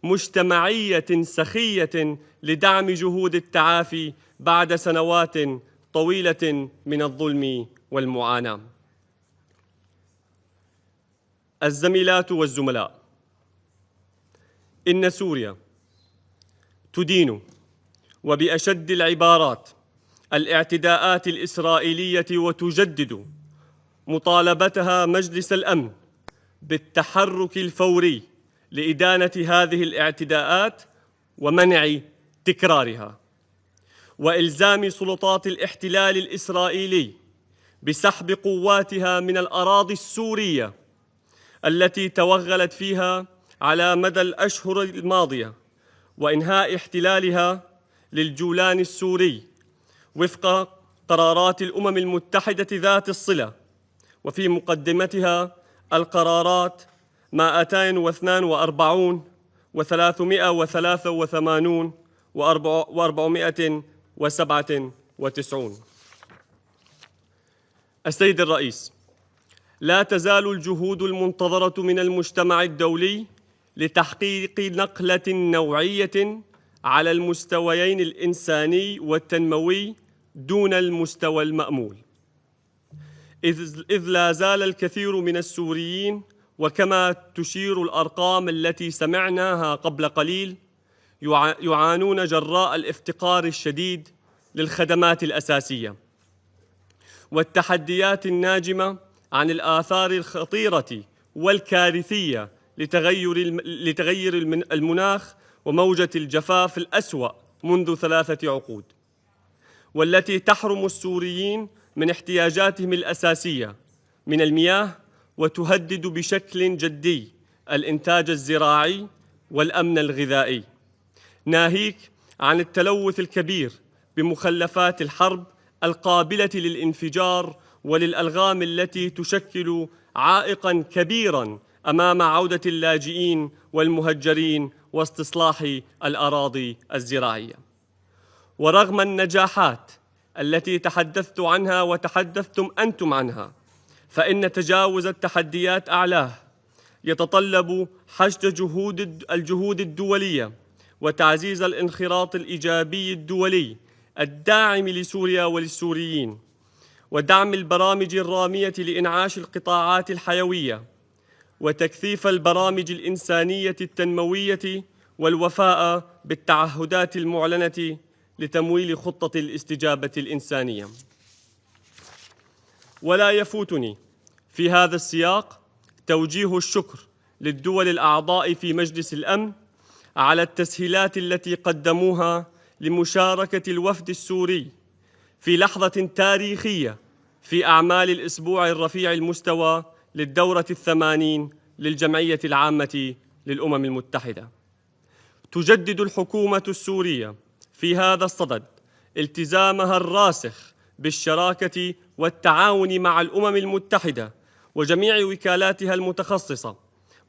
مجتمعية سخية لدعم جهود التعافي بعد سنوات طويلة من الظلم والمعاناة. الزميلات والزملاء، إن سوريا تدين وبأشد العبارات الاعتداءات الإسرائيلية وتجدد مطالبتها مجلس الأمن بالتحرك الفوري لإدانة هذه الاعتداءات ومنع تكرارها، وإلزام سلطات الاحتلال الإسرائيلي بسحب قواتها من الأراضي السورية التي توغلت فيها على مدى الأشهر الماضية وإنهاء احتلالها للجولان السوري وفق قرارات الأمم المتحدة ذات الصلة، وفي مقدمتها القرارات 242 و383 و497. السيد الرئيس، لا تزال الجهود المنتظرة من المجتمع الدولي لتحقيق نقلة نوعية على المستويين الإنساني والتنموي دون المستوى المأمول، إذ لا زال الكثير من السوريين، وكما تشير الأرقام التي سمعناها قبل قليل، يعانون جراء الافتقار الشديد للخدمات الأساسية والتحديات الناجمة عن الآثار الخطيرة والكارثية لتغير المناخ وموجة الجفاف الأسوأ منذ 3 عقود، والتي تحرم السوريين من احتياجاتهم الأساسية من المياه وتهدد بشكل جدي الإنتاج الزراعي والأمن الغذائي، ناهيك عن التلوث الكبير بمخلفات الحرب القابلة للانفجار وللألغام التي تشكل عائقاً كبيراً أمام عودة اللاجئين والمهجرين واستصلاح الأراضي الزراعية. ورغم النجاحات التي تحدثت عنها وتحدثتم أنتم عنها، فإن تجاوز التحديات أعلاه يتطلب حشد الجهود الدولية وتعزيز الانخراط الإيجابي الدولي الداعم لسوريا وللسوريين، ودعم البرامج الرامية لإنعاش القطاعات الحيوية، وتكثيف البرامج الإنسانية التنموية، والوفاء بالتعهدات المعلنة لتمويل خطة الاستجابة الإنسانية. ولا يفوتني في هذا السياق توجيه الشكر للدول الأعضاء في مجلس الأمن على التسهيلات التي قدموها لمشاركة الوفد السوري في لحظة تاريخية في أعمال الأسبوع الرفيع المستوى للدورة 80 للجمعية العامة للأمم المتحدة. تجدد الحكومة السورية في هذا الصدد التزامها الراسخ بالشراكة والتعاون مع الأمم المتحدة وجميع وكالاتها المتخصصة،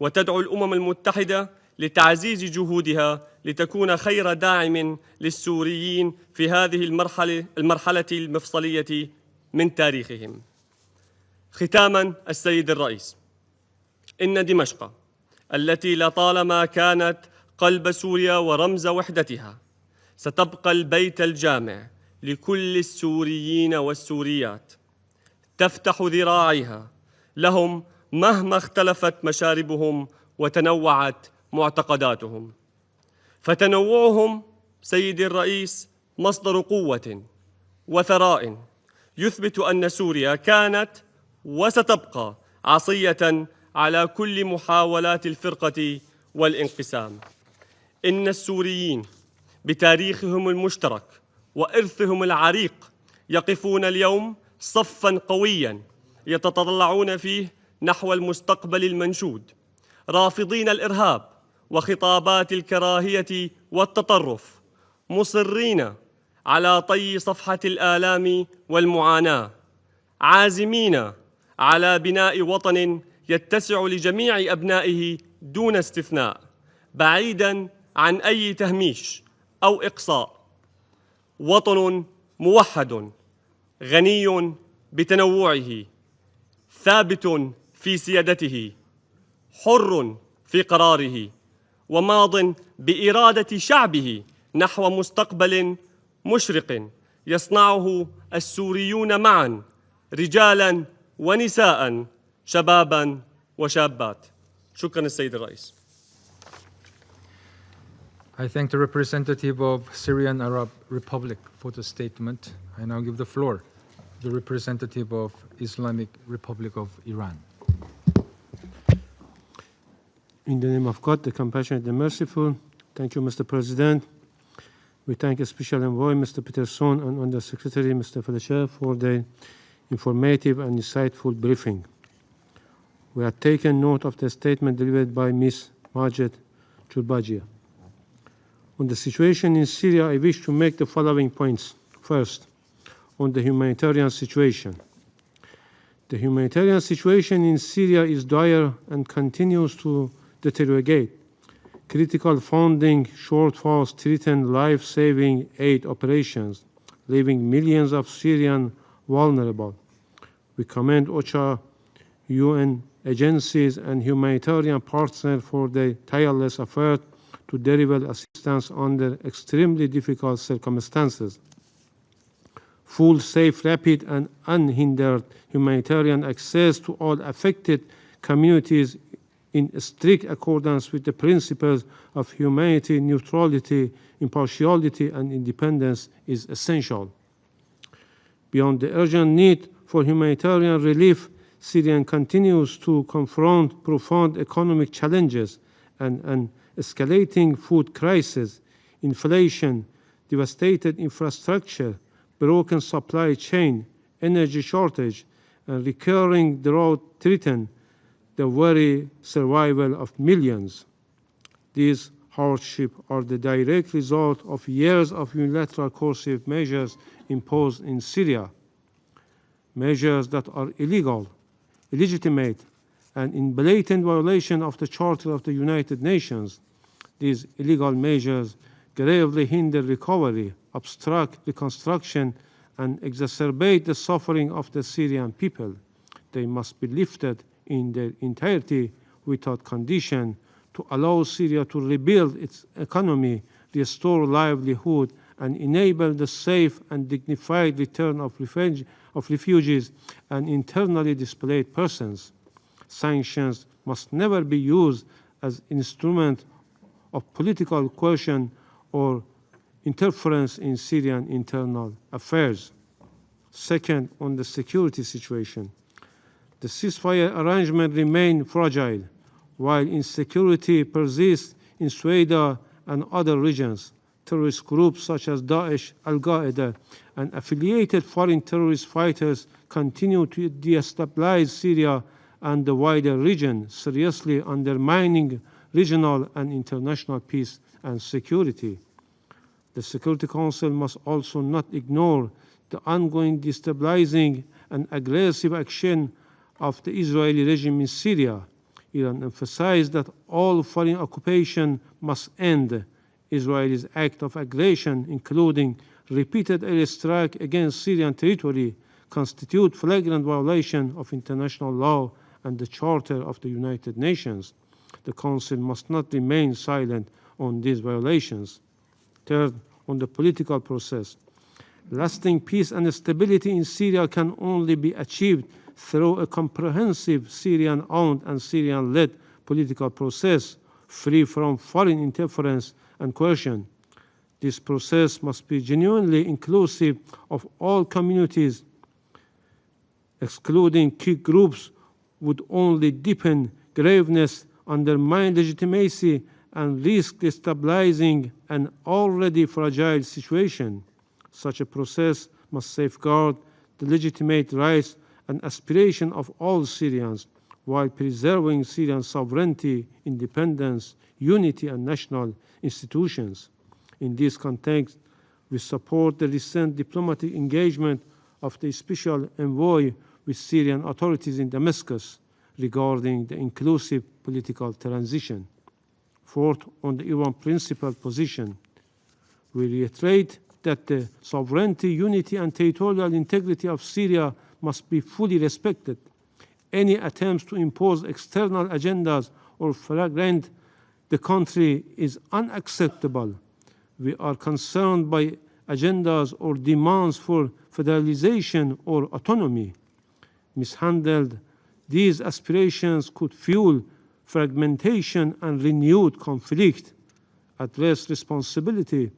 وتدعو الأمم المتحدة لتعزيز جهودها لتكون خير داعم للسوريين في هذه المرحلة المفصلية من تاريخهم. ختاماً، السيد الرئيس، إن دمشق التي لطالما كانت قلب سوريا ورمز وحدتها ستبقى البيت الجامع لكل السوريين والسوريات، تفتح ذراعيها لهم مهما اختلفت مشاربهم وتنوعت معتقداتهم، فتنوعهم سيدي الرئيس مصدر قوة وثراء يثبت أن سوريا كانت وستبقى عصية على كل محاولات الفرقة والانقسام. إن السوريين بتاريخهم المشترك وإرثهم العريق يقفون اليوم صفاً قوياً يتطلعون فيه نحو المستقبل المنشود، رافضين الإرهاب وخطابات الكراهية والتطرف، مصرين على طي صفحة الآلام والمعاناة، عازمين على بناء وطن يتسع لجميع أبنائه دون استثناء، بعيداً عن أي تهميش أو إقصاء. وطن موحد غني بتنوعه، ثابت في سيادته، حر في قراره، وماض بإرادة شعبه نحو مستقبل مشرق يصنعه السوريون معاً، رجالاً ونساء، شباباً وشابات. شكراً السيد الرئيس. I thank the representative of Syrian Arab Republic for the statement. I now give the floor to the representative of Islamic Republic of Iran. In the name of God, the compassionate and merciful, thank you, Mr. President. We thank Special Envoy, Mr. Peterson, and Undersecretary, Mr. Fletcher, for their informative and insightful briefing. We have taken note of the statement delivered by Ms. Majed Chulbagia. On the situation in Syria, I wish to make the following points. First, on the humanitarian situation. The humanitarian situation in Syria is dire and continues to deteriorate. Critical funding shortfalls threaten life-saving aid operations, leaving millions of Syrians vulnerable. We commend OCHA, UN agencies, and humanitarian partners for their tireless effort to deliver assistance under extremely difficult circumstances. Full, safe, rapid, and unhindered humanitarian access to all affected communities in strict accordance with the principles of humanity, neutrality, impartiality, and independence is essential. Beyond the urgent need for humanitarian relief, Syria continues to confront profound economic challenges and an escalating food crisis, inflation, devastated infrastructure, broken supply chain, energy shortage, and recurring drought threaten the very survival of millions. These hardships are the direct result of years of unilateral coercive measures imposed in Syria, measures that are illegal, illegitimate, and in blatant violation of the Charter of the United Nations. These illegal measures gravely hinder recovery, obstruct reconstruction, and exacerbate the suffering of the Syrian people. They must be lifted in their entirety without condition to allow Syria to rebuild its economy, restore livelihood, and enable the safe and dignified return of refugees and internally displaced persons. Sanctions must never be used as instrument of political coercion or interference in Syrian internal affairs. Second, on the security situation. The ceasefire arrangement remains fragile, while insecurity persists in Sueda and other regions. Terrorist groups such as Daesh, Al-Qaeda, and affiliated foreign terrorist fighters continue to destabilize Syria and the wider region, seriously undermining regional and international peace and security. The Security Council must also not ignore the ongoing destabilizing and aggressive action of the Israeli regime in Syria. Iran emphasized that all foreign occupation must end. Israel's act of aggression, including repeated airstrike against Syrian territory, constitute flagrant violation of international law and the Charter of the United Nations. The Council must not remain silent on these violations. Third, on the political process. Lasting peace and stability in Syria can only be achieved through a comprehensive Syrian-owned and Syrian-led political process, free from foreign interference and coercion. This process must be genuinely inclusive of all communities. Excluding key groups would only deepen graveness, undermine legitimacy, and risk destabilizing an already fragile situation. Such a process must safeguard the legitimate rights and aspirations of all Syrians, while preserving Syrian sovereignty, independence, unity, and national institutions. In this context, we support the recent diplomatic engagement of the Special Envoy with Syrian authorities in Damascus regarding the inclusive political transition. Fourth, on the Iran principled position, we reiterate that the sovereignty, unity, and territorial integrity of Syria must be fully respected. Any attempts to impose external agendas or fragment the country is unacceptable. We are concerned by agendas or demands for federalization or autonomy. Mishandled, these aspirations could fuel fragmentation and renewed conflict. Address responsibility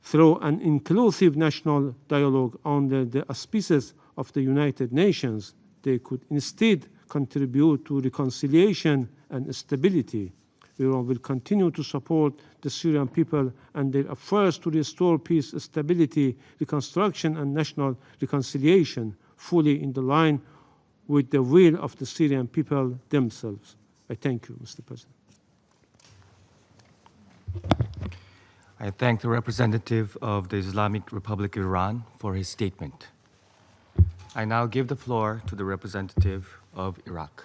through an inclusive national dialogue under the auspices of the United Nations. They could instead contribute to reconciliation and stability. Iran will continue to support the Syrian people and their efforts to restore peace, stability, reconstruction, and national reconciliation, fully in the line with the will of the Syrian people themselves. I thank you, Mr. President. I thank the representative of the Islamic Republic of Iran for his statement. I now give the floor to the representative of Iraq.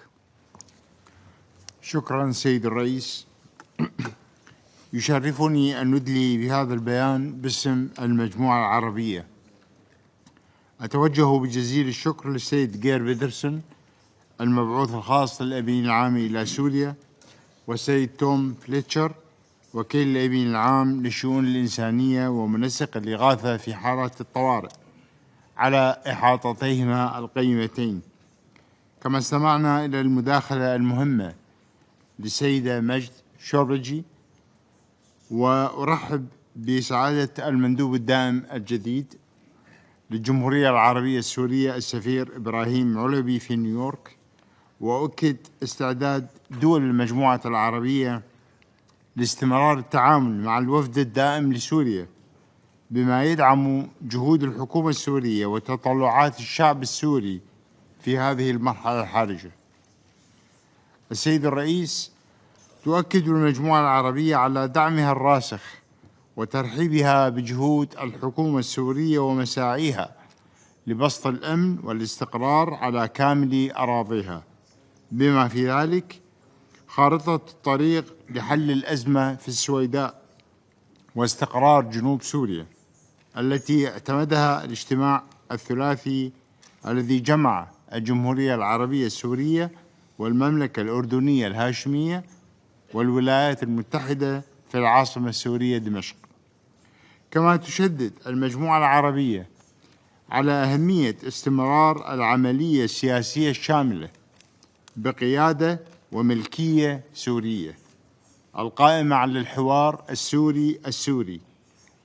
شكرا سيد الرئيس. يشرفني أن أدلي بهذا البيان باسم المجموعة العربية. أتوجه بجزيل الشكر للسيد جير بيدرسون المبعوث الخاص للأمين العام إلى سوريا، والسيد توم فليتشر وكيل الأمين العام للشؤون الإنسانية ومنسق الإغاثة في حالات الطوارئ على إحاطتيهما القيمتين. كما استمعنا إلى المداخلة المهمة للسيدة مجد شوربجي، وأرحب بسعادة المندوب الدائم الجديد للجمهورية العربية السورية السفير إبراهيم علبي في نيويورك، وأؤكد استعداد دول المجموعة العربية لاستمرار التعامل مع الوفد الدائم لسوريا بما يدعم جهود الحكومة السورية وتطلعات الشعب السوري في هذه المرحلة الحرجة. السيد الرئيس، تؤكد المجموعة العربية على دعمها الراسخ وترحيبها بجهود الحكومة السورية ومساعيها لبسط الأمن والاستقرار على كامل أراضيها، بما في ذلك خارطة الطريق لحل الأزمة في السويداء واستقرار جنوب سوريا التي اعتمدها الاجتماع الثلاثي الذي جمع الجمهورية العربية السورية والمملكة الأردنية الهاشمية والولايات المتحدة في العاصمة السورية دمشق. كما تشدد المجموعة العربية على أهمية استمرار العملية السياسية الشاملة بقيادة وملكية سورية القائمة على الحوار السوري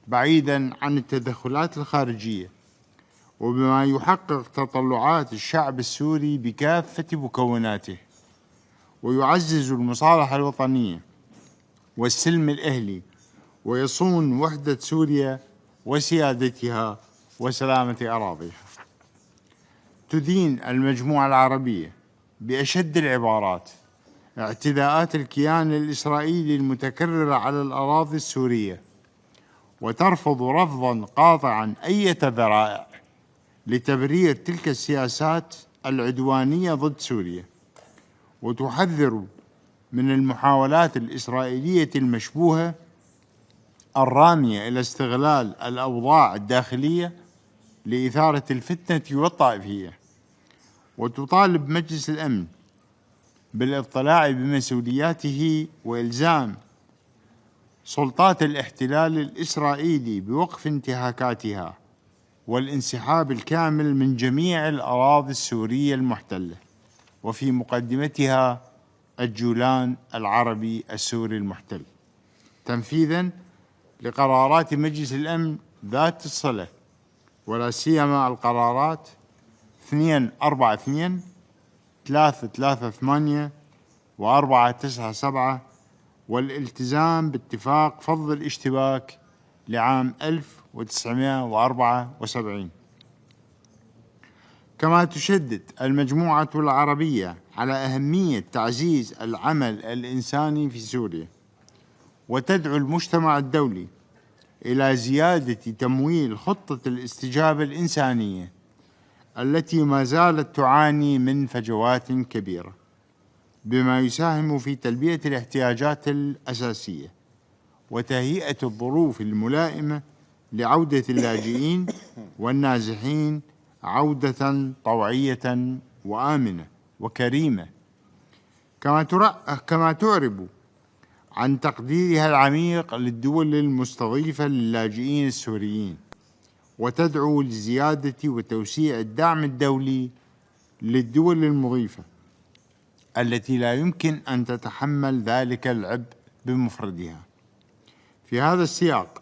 بعيداً عن التدخلات الخارجية، وبما يحقق تطلعات الشعب السوري بكافة مكوناته، ويعزز المصالحة الوطنية والسلم الأهلي، ويصون وحدة سوريا وسيادتها وسلامة أراضيها. تدين المجموعة العربية بأشد العبارات اعتداءات الكيان الإسرائيلي المتكررة على الأراضي السورية، وترفض رفضاً قاطعاً أي ذرائع لتبرير تلك السياسات العدوانية ضد سوريا، وتحذر من المحاولات الإسرائيلية المشبوهة الرامية إلى استغلال الأوضاع الداخلية لإثارة الفتنة والطائفية، وتطالب مجلس الأمن بالاطلاع بمسؤولياته وإلزام سلطات الاحتلال الإسرائيلي بوقف انتهاكاتها والانسحاب الكامل من جميع الأراضي السورية المحتلة، وفي مقدمتها الجولان العربي السوري المحتل، تنفيذاً لقرارات مجلس الأمن ذات الصلة، ولا سيما القرارات 242 338 و497 والالتزام باتفاق فض الاشتباك لعام 1974. كما تشدد المجموعة العربية على أهمية تعزيز العمل الإنساني في سوريا، وتدعو المجتمع الدولي إلى زيادة تمويل خطة الاستجابة الإنسانية التي ما زالت تعاني من فجوات كبيرة، بما يساهم في تلبية الاحتياجات الأساسية وتهيئة الظروف الملائمة لعودة اللاجئين والنازحين عودة طوعية وآمنة وكريمة. كما تعرب عن تقديرها العميق للدول المستضيفة للاجئين السوريين، وتدعو لزيادة وتوسيع الدعم الدولي للدول المضيفة التي لا يمكن أن تتحمل ذلك العبء بمفردها. في هذا السياق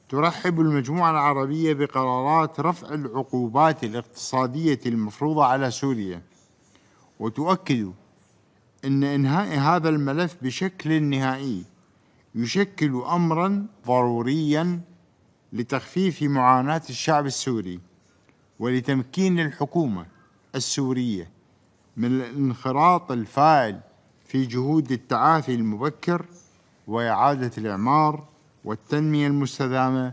ترحب المجموعة العربية بقرارات رفع العقوبات الاقتصادية المفروضة على سوريا، وتؤكد أن إنهاء هذا الملف بشكل نهائي يشكل أمراً ضرورياً لتخفيف معاناة الشعب السوري ولتمكين الحكومة السورية من الانخراط الفاعل في جهود التعافي المبكر وإعادة الإعمار والتنمية المستدامة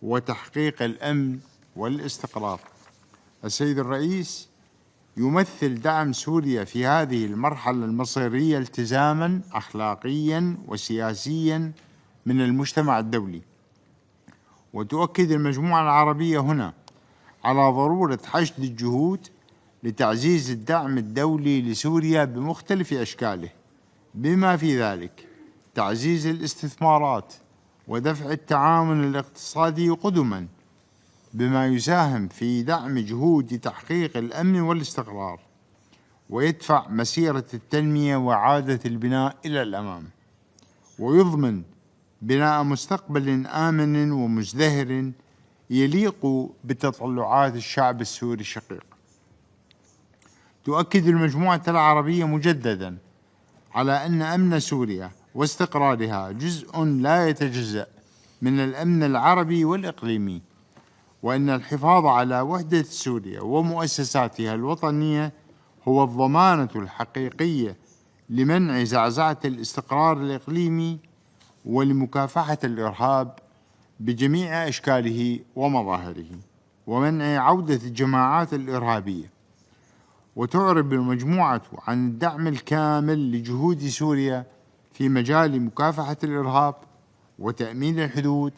وتحقيق الأمن والاستقرار. السيد الرئيس، يمثل دعم سوريا في هذه المرحلة المصيرية التزاماً أخلاقياً وسياسياً من المجتمع الدولي، وتؤكد المجموعة العربية هنا على ضرورة حشد الجهود لتعزيز الدعم الدولي لسوريا بمختلف أشكاله، بما في ذلك تعزيز الاستثمارات ودفع التعاون الاقتصادي قدماً، بما يساهم في دعم جهود تحقيق الأمن والاستقرار ويدفع مسيرة التنمية وإعادة البناء إلى الأمام، ويضمن بناء مستقبل آمن ومزدهر يليق بتطلعات الشعب السوري الشقيق. تؤكد المجموعة العربية مجدداً على أن أمن سوريا واستقرارها جزء لا يتجزأ من الأمن العربي والإقليمي، وأن الحفاظ على وحدة سوريا ومؤسساتها الوطنية هو الضمانة الحقيقية لمنع زعزعة الاستقرار الإقليمي ولمكافحة الإرهاب بجميع أشكاله ومظاهره، ومنع عودة الجماعات الإرهابية. وتعرب المجموعة عن الدعم الكامل لجهود سوريا في مجال مكافحة الإرهاب وتأمين الحدود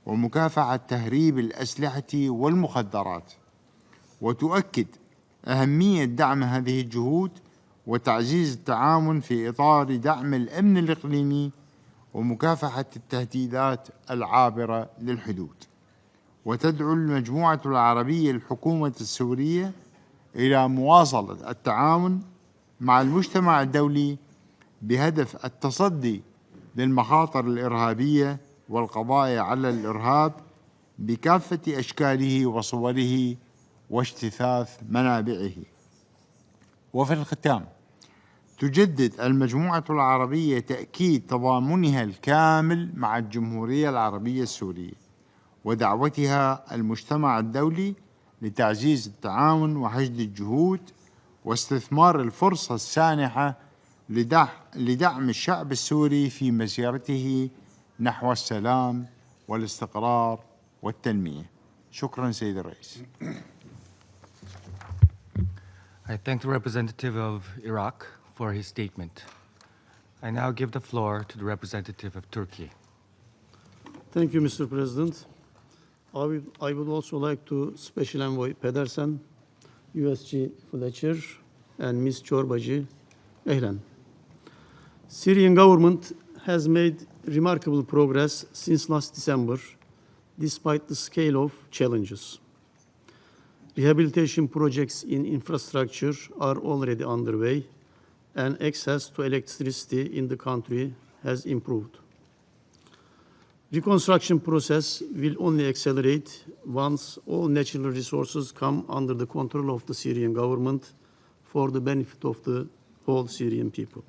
ومكافحة تهريب الأسلحة والمخدرات، وتؤكد أهمية دعم هذه الجهود وتعزيز التعاون في إطار دعم الأمن الإقليمي ومكافحة التهديدات العابرة للحدود. وتدعو المجموعة العربية الحكومة السورية إلى مواصلة التعاون مع المجتمع الدولي بهدف التصدي للمخاطر الإرهابية والقضاء على الإرهاب بكافة أشكاله وصوره واجتثاث منابعه. وفي الختام، تجدد المجموعة العربية تأكيد تضامنها الكامل مع الجمهورية العربية السورية ودعوتها المجتمع الدولي لتعزيز التعاون وحشد الجهود واستثمار الفرصة السانحة لدعم الشعب السوري في مسيرته نحو السلام والاستقرار والتنمية. شكرا سيد الرئيس. I thank the representative of Iraq for his statement. I now give the floor to the representative of Turkey. Thank you, Mr. President. I would also like to Special Envoy Pedersen, USG Fletcher, and Ms. Çorbacı, Ehlen. Syrian government has made remarkable progress since last December, despite the scale of challenges. Rehabilitation projects in infrastructure are already underway, and access to electricity in the country has improved. Reconstruction process will only accelerate once all natural resources come under the control of the Syrian government for the benefit of the whole Syrian people.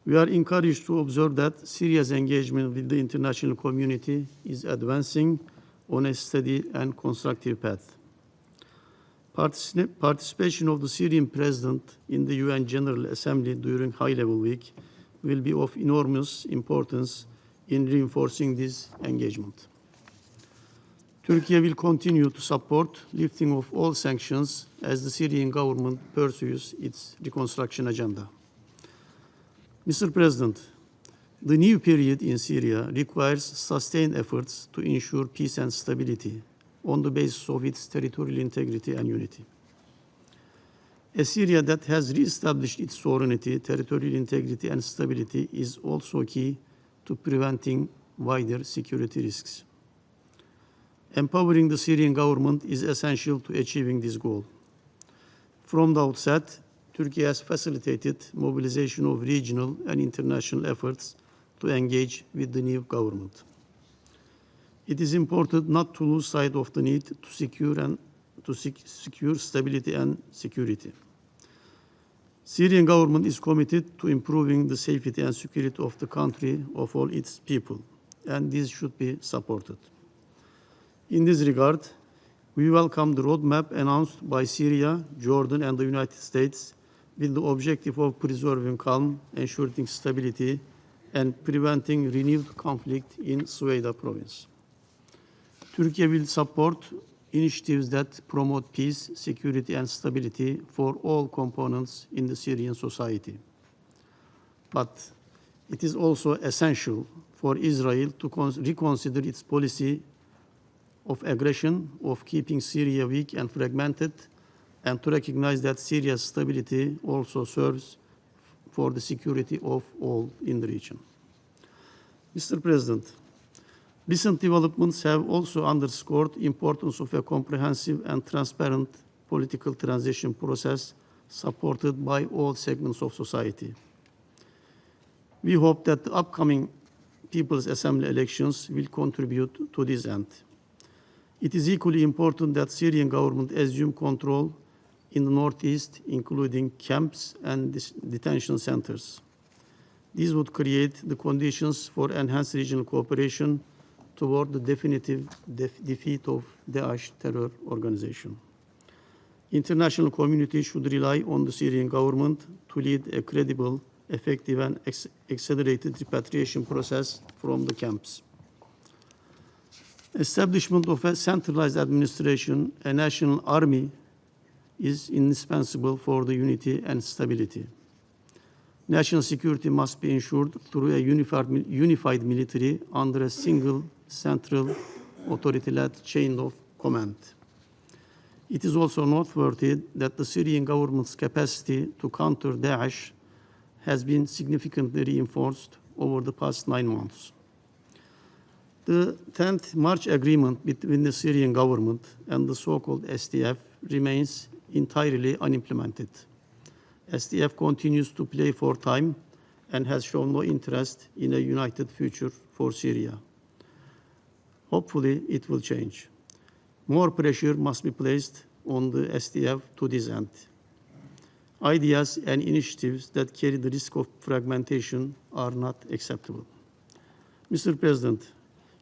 We are encouraged to observe that Syria's engagement with the international community is advancing on a steady and constructive path. Participation of the Syrian president in the UN General Assembly during High-Level Week will be of enormous importance in reinforcing this engagement. Turkey will continue to support lifting of all sanctions as the Syrian government pursues its reconstruction agenda. Mr. President, the new period in Syria requires sustained efforts to ensure peace and stability on the basis of its territorial integrity and unity. A Syria that has reestablished its sovereignty, territorial integrity, and stability is also key to preventing wider security risks. Empowering the Syrian government is essential to achieving this goal. From the outset, Turkey has facilitated mobilization of regional and international efforts to engage with the new government. It is important not to lose sight of the need to secure stability and security. Syrian government is committed to improving the safety and security of the country of all its people, and this should be supported. In this regard, we welcome the roadmap announced by Syria, Jordan, and the United States with the objective of preserving calm, ensuring stability, and preventing renewed conflict in Sueda province. Turkey will support initiatives that promote peace, security, and stability for all components in the Syrian society. But it is also essential for Israel to reconsider its policy of aggression, of keeping Syria weak and fragmented, and to recognize that Syria's stability also serves for the security of all in the region. Mr. President, recent developments have also underscored the importance of a comprehensive and transparent political transition process supported by all segments of society. We hope that the upcoming People's Assembly elections will contribute to this end. It is equally important that Syrian government assume control in the northeast, including camps and detention centers. These would create the conditions for enhanced regional cooperation toward the definitive defeat of Daesh terror organization. International community should rely on the Syrian government to lead a credible, effective, and accelerated repatriation process from the camps. Establishment of a centralized administration, a national army, is indispensable for the unity and stability. National security must be ensured through a unified military under a single central authority-led chain of command. It is also noteworthy that the Syrian government's capacity to counter Daesh has been significantly reinforced over the past 9 months. The 10th March agreement between the Syrian government and the so-called SDF remains entirely unimplemented. SDF continues to play for time and has shown no interest in a united future for Syria. Hopefully, it will change. More pressure must be placed on the SDF to this end. Ideas and initiatives that carry the risk of fragmentation are not acceptable. Mr. President,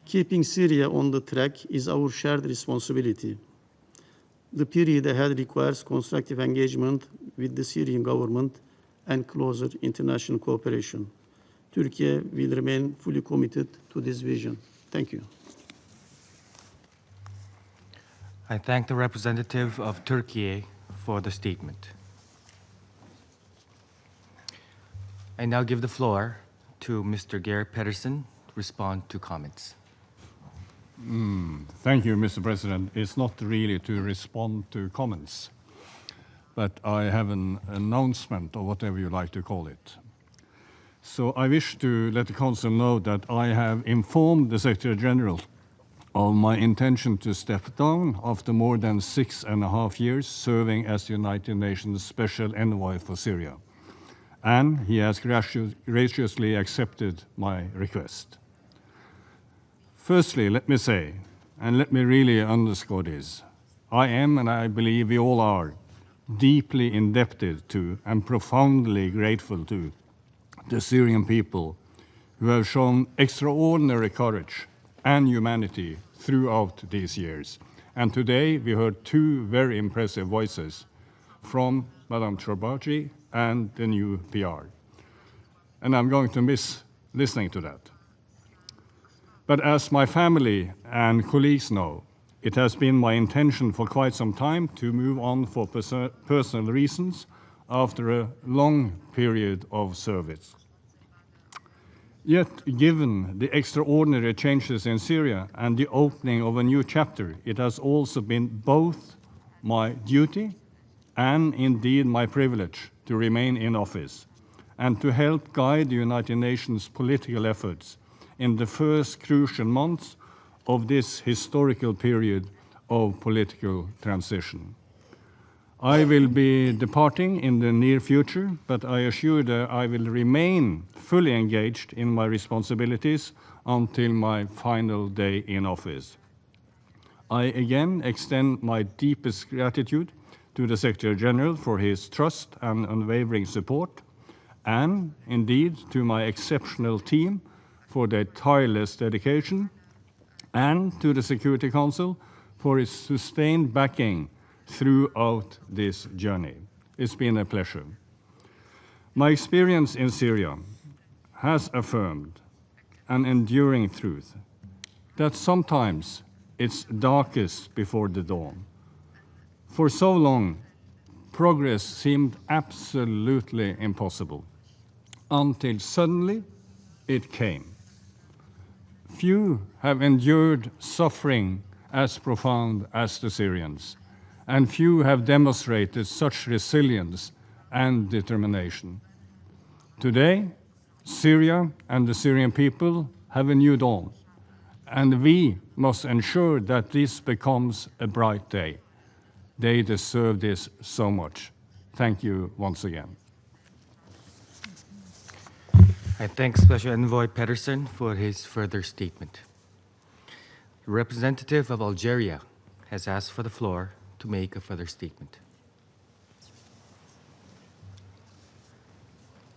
keeping Syria on the track is our shared responsibility. The period ahead requires constructive engagement with the Syrian government and closer international cooperation. Turkey will remain fully committed to this vision. Thank you. I thank the representative of Turkey for the statement. I now give the floor to Mr. Geir Pedersen to respond to comments. Thank you, Mr. President. It's not really to respond to comments, but I have an announcement, or whatever you like to call it. So I wish to let the Council know that I have informed the Secretary General of my intention to step down after more than 6.5 years serving as the United Nations Special Envoy for Syria, and he has graciously accepted my request. Firstly, let me say, and let me really underscore this, I am, and I believe we all are, deeply indebted to and profoundly grateful to the Syrian people who have shown extraordinary courage and humanity throughout these years. And today we heard 2 very impressive voices from Madame Chorbachi and the new PR. And I'm going to miss listening to that. But as my family and colleagues know, it has been my intention for quite some time to move on for personal reasons after a long period of service. Yet, given the extraordinary changes in Syria and the opening of a new chapter, it has also been both my duty and indeed my privilege to remain in office and to help guide the United Nations political efforts in the first crucial months of this historical period of political transition. I will be departing in the near future, but I assure that I will remain fully engaged in my responsibilities until my final day in office. I again extend my deepest gratitude to the Secretary General for his trust and unwavering support, and indeed to my exceptional team for their tireless dedication, and to the Security Council for its sustained backing throughout this journey. It's been a pleasure. My experience in Syria has affirmed an enduring truth that sometimes it's darkest before the dawn. For so long, progress seemed absolutely impossible, until suddenly it came. Few have endured suffering as profound as the Syrians, and few have demonstrated such resilience and determination. Today, Syria and the Syrian people have a new dawn, and we must ensure that this becomes a bright day. They deserve this so much. Thank you once again. I thank Special Envoy Pedersen for his further statement. The representative of Algeria has asked for the floor to make a further statement.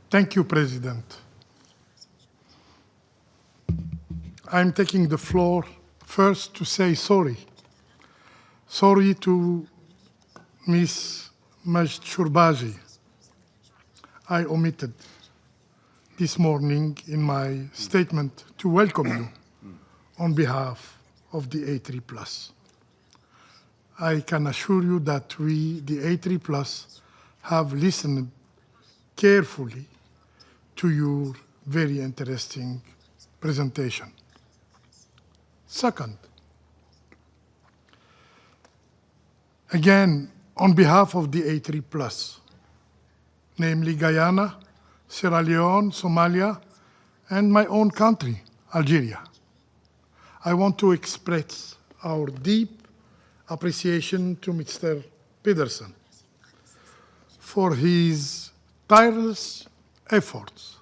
Thank you, President. I'm taking the floor first to say sorry. Sorry to Ms. Majd Shurbazi. I omitted this morning in my statement to welcome you on behalf of the A3+. I can assure you that we, the A3+, have listened carefully to your very interesting presentation. Second, again, on behalf of the A3+, namely Guyana, Sierra Leone, Somalia, and my own country, Algeria, I want to express our deep appreciation to Mr. Pedersen for his tireless efforts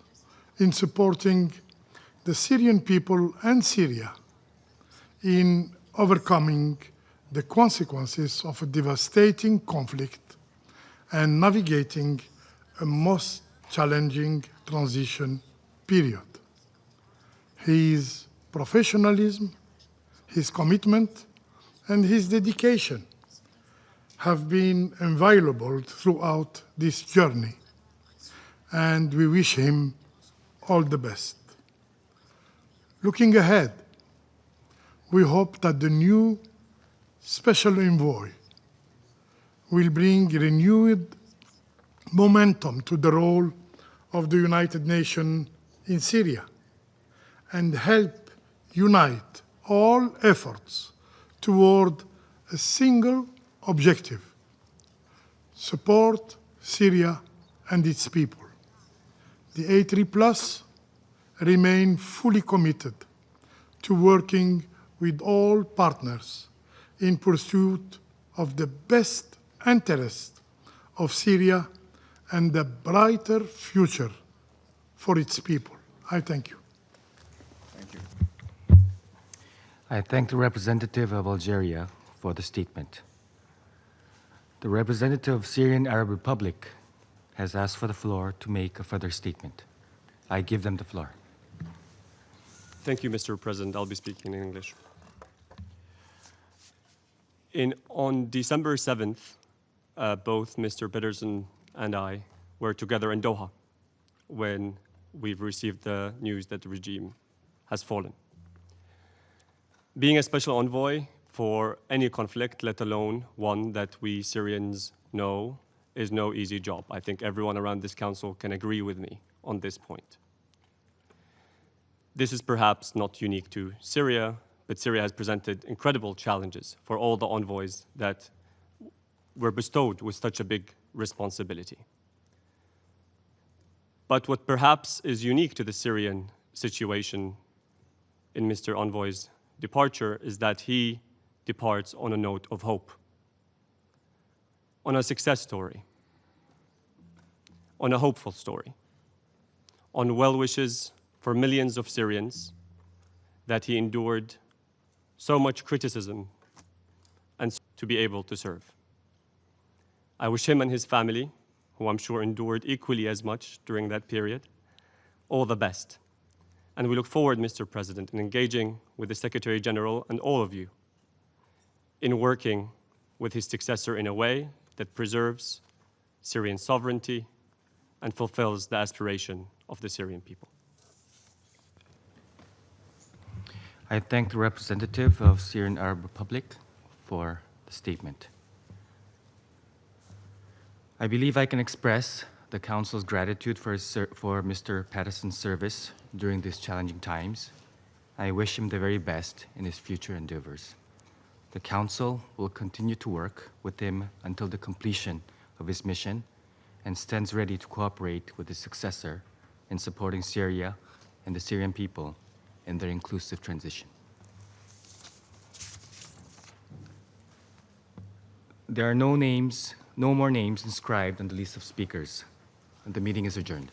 in supporting the Syrian people and Syria in overcoming the consequences of a devastating conflict and navigating a most challenging transition period. His professionalism, his commitment, and his dedication have been invaluable throughout this journey, and we wish him all the best. Looking ahead, we hope that the new Special Envoy will bring renewed momentum to the role of the United Nations in Syria and help unite all efforts toward a single objective: support Syria and its people. The A3+ remain fully committed to working with all partners in pursuit of the best interest of Syria and a brighter future for its people. I thank you. Thank you. I thank the representative of Algeria for the statement. The representative of Syrian Arab Republic has asked for the floor to make a further statement. I give them the floor. Thank you, Mr. President. I'll be speaking in English. On December 7th, both Mr. Pedersen and I were together in Doha when we've received the news that the regime has fallen. Being a special envoy for any conflict, let alone one that we Syrians know, is no easy job. I think everyone around this council can agree with me on this point. This is perhaps not unique to Syria, but Syria has presented incredible challenges for all the envoys that were bestowed with such a big responsibility. But what perhaps is unique to the Syrian situation in Mr. Envoy's departure is that he departs on a note of hope, on a success story, on a hopeful story, on well wishes for millions of Syrians that he endured so much criticism and to be able to serve. I wish him and his family, who I'm sure endured equally as much during that period, all the best. And we look forward, Mr. President, in engaging with the Secretary General and all of you in working with his successor in a way that preserves Syrian sovereignty and fulfills the aspiration of the Syrian people. I thank the representative of Syrian Arab Republic for the statement. I believe I can express the Council's gratitude for Mr. Patterson's service during these challenging times. I wish him the very best in his future endeavors. The Council will continue to work with him until the completion of his mission and stands ready to cooperate with his successor in supporting Syria and the Syrian people in their inclusive transition. There are no more names inscribed on the list of speakers. The meeting is adjourned.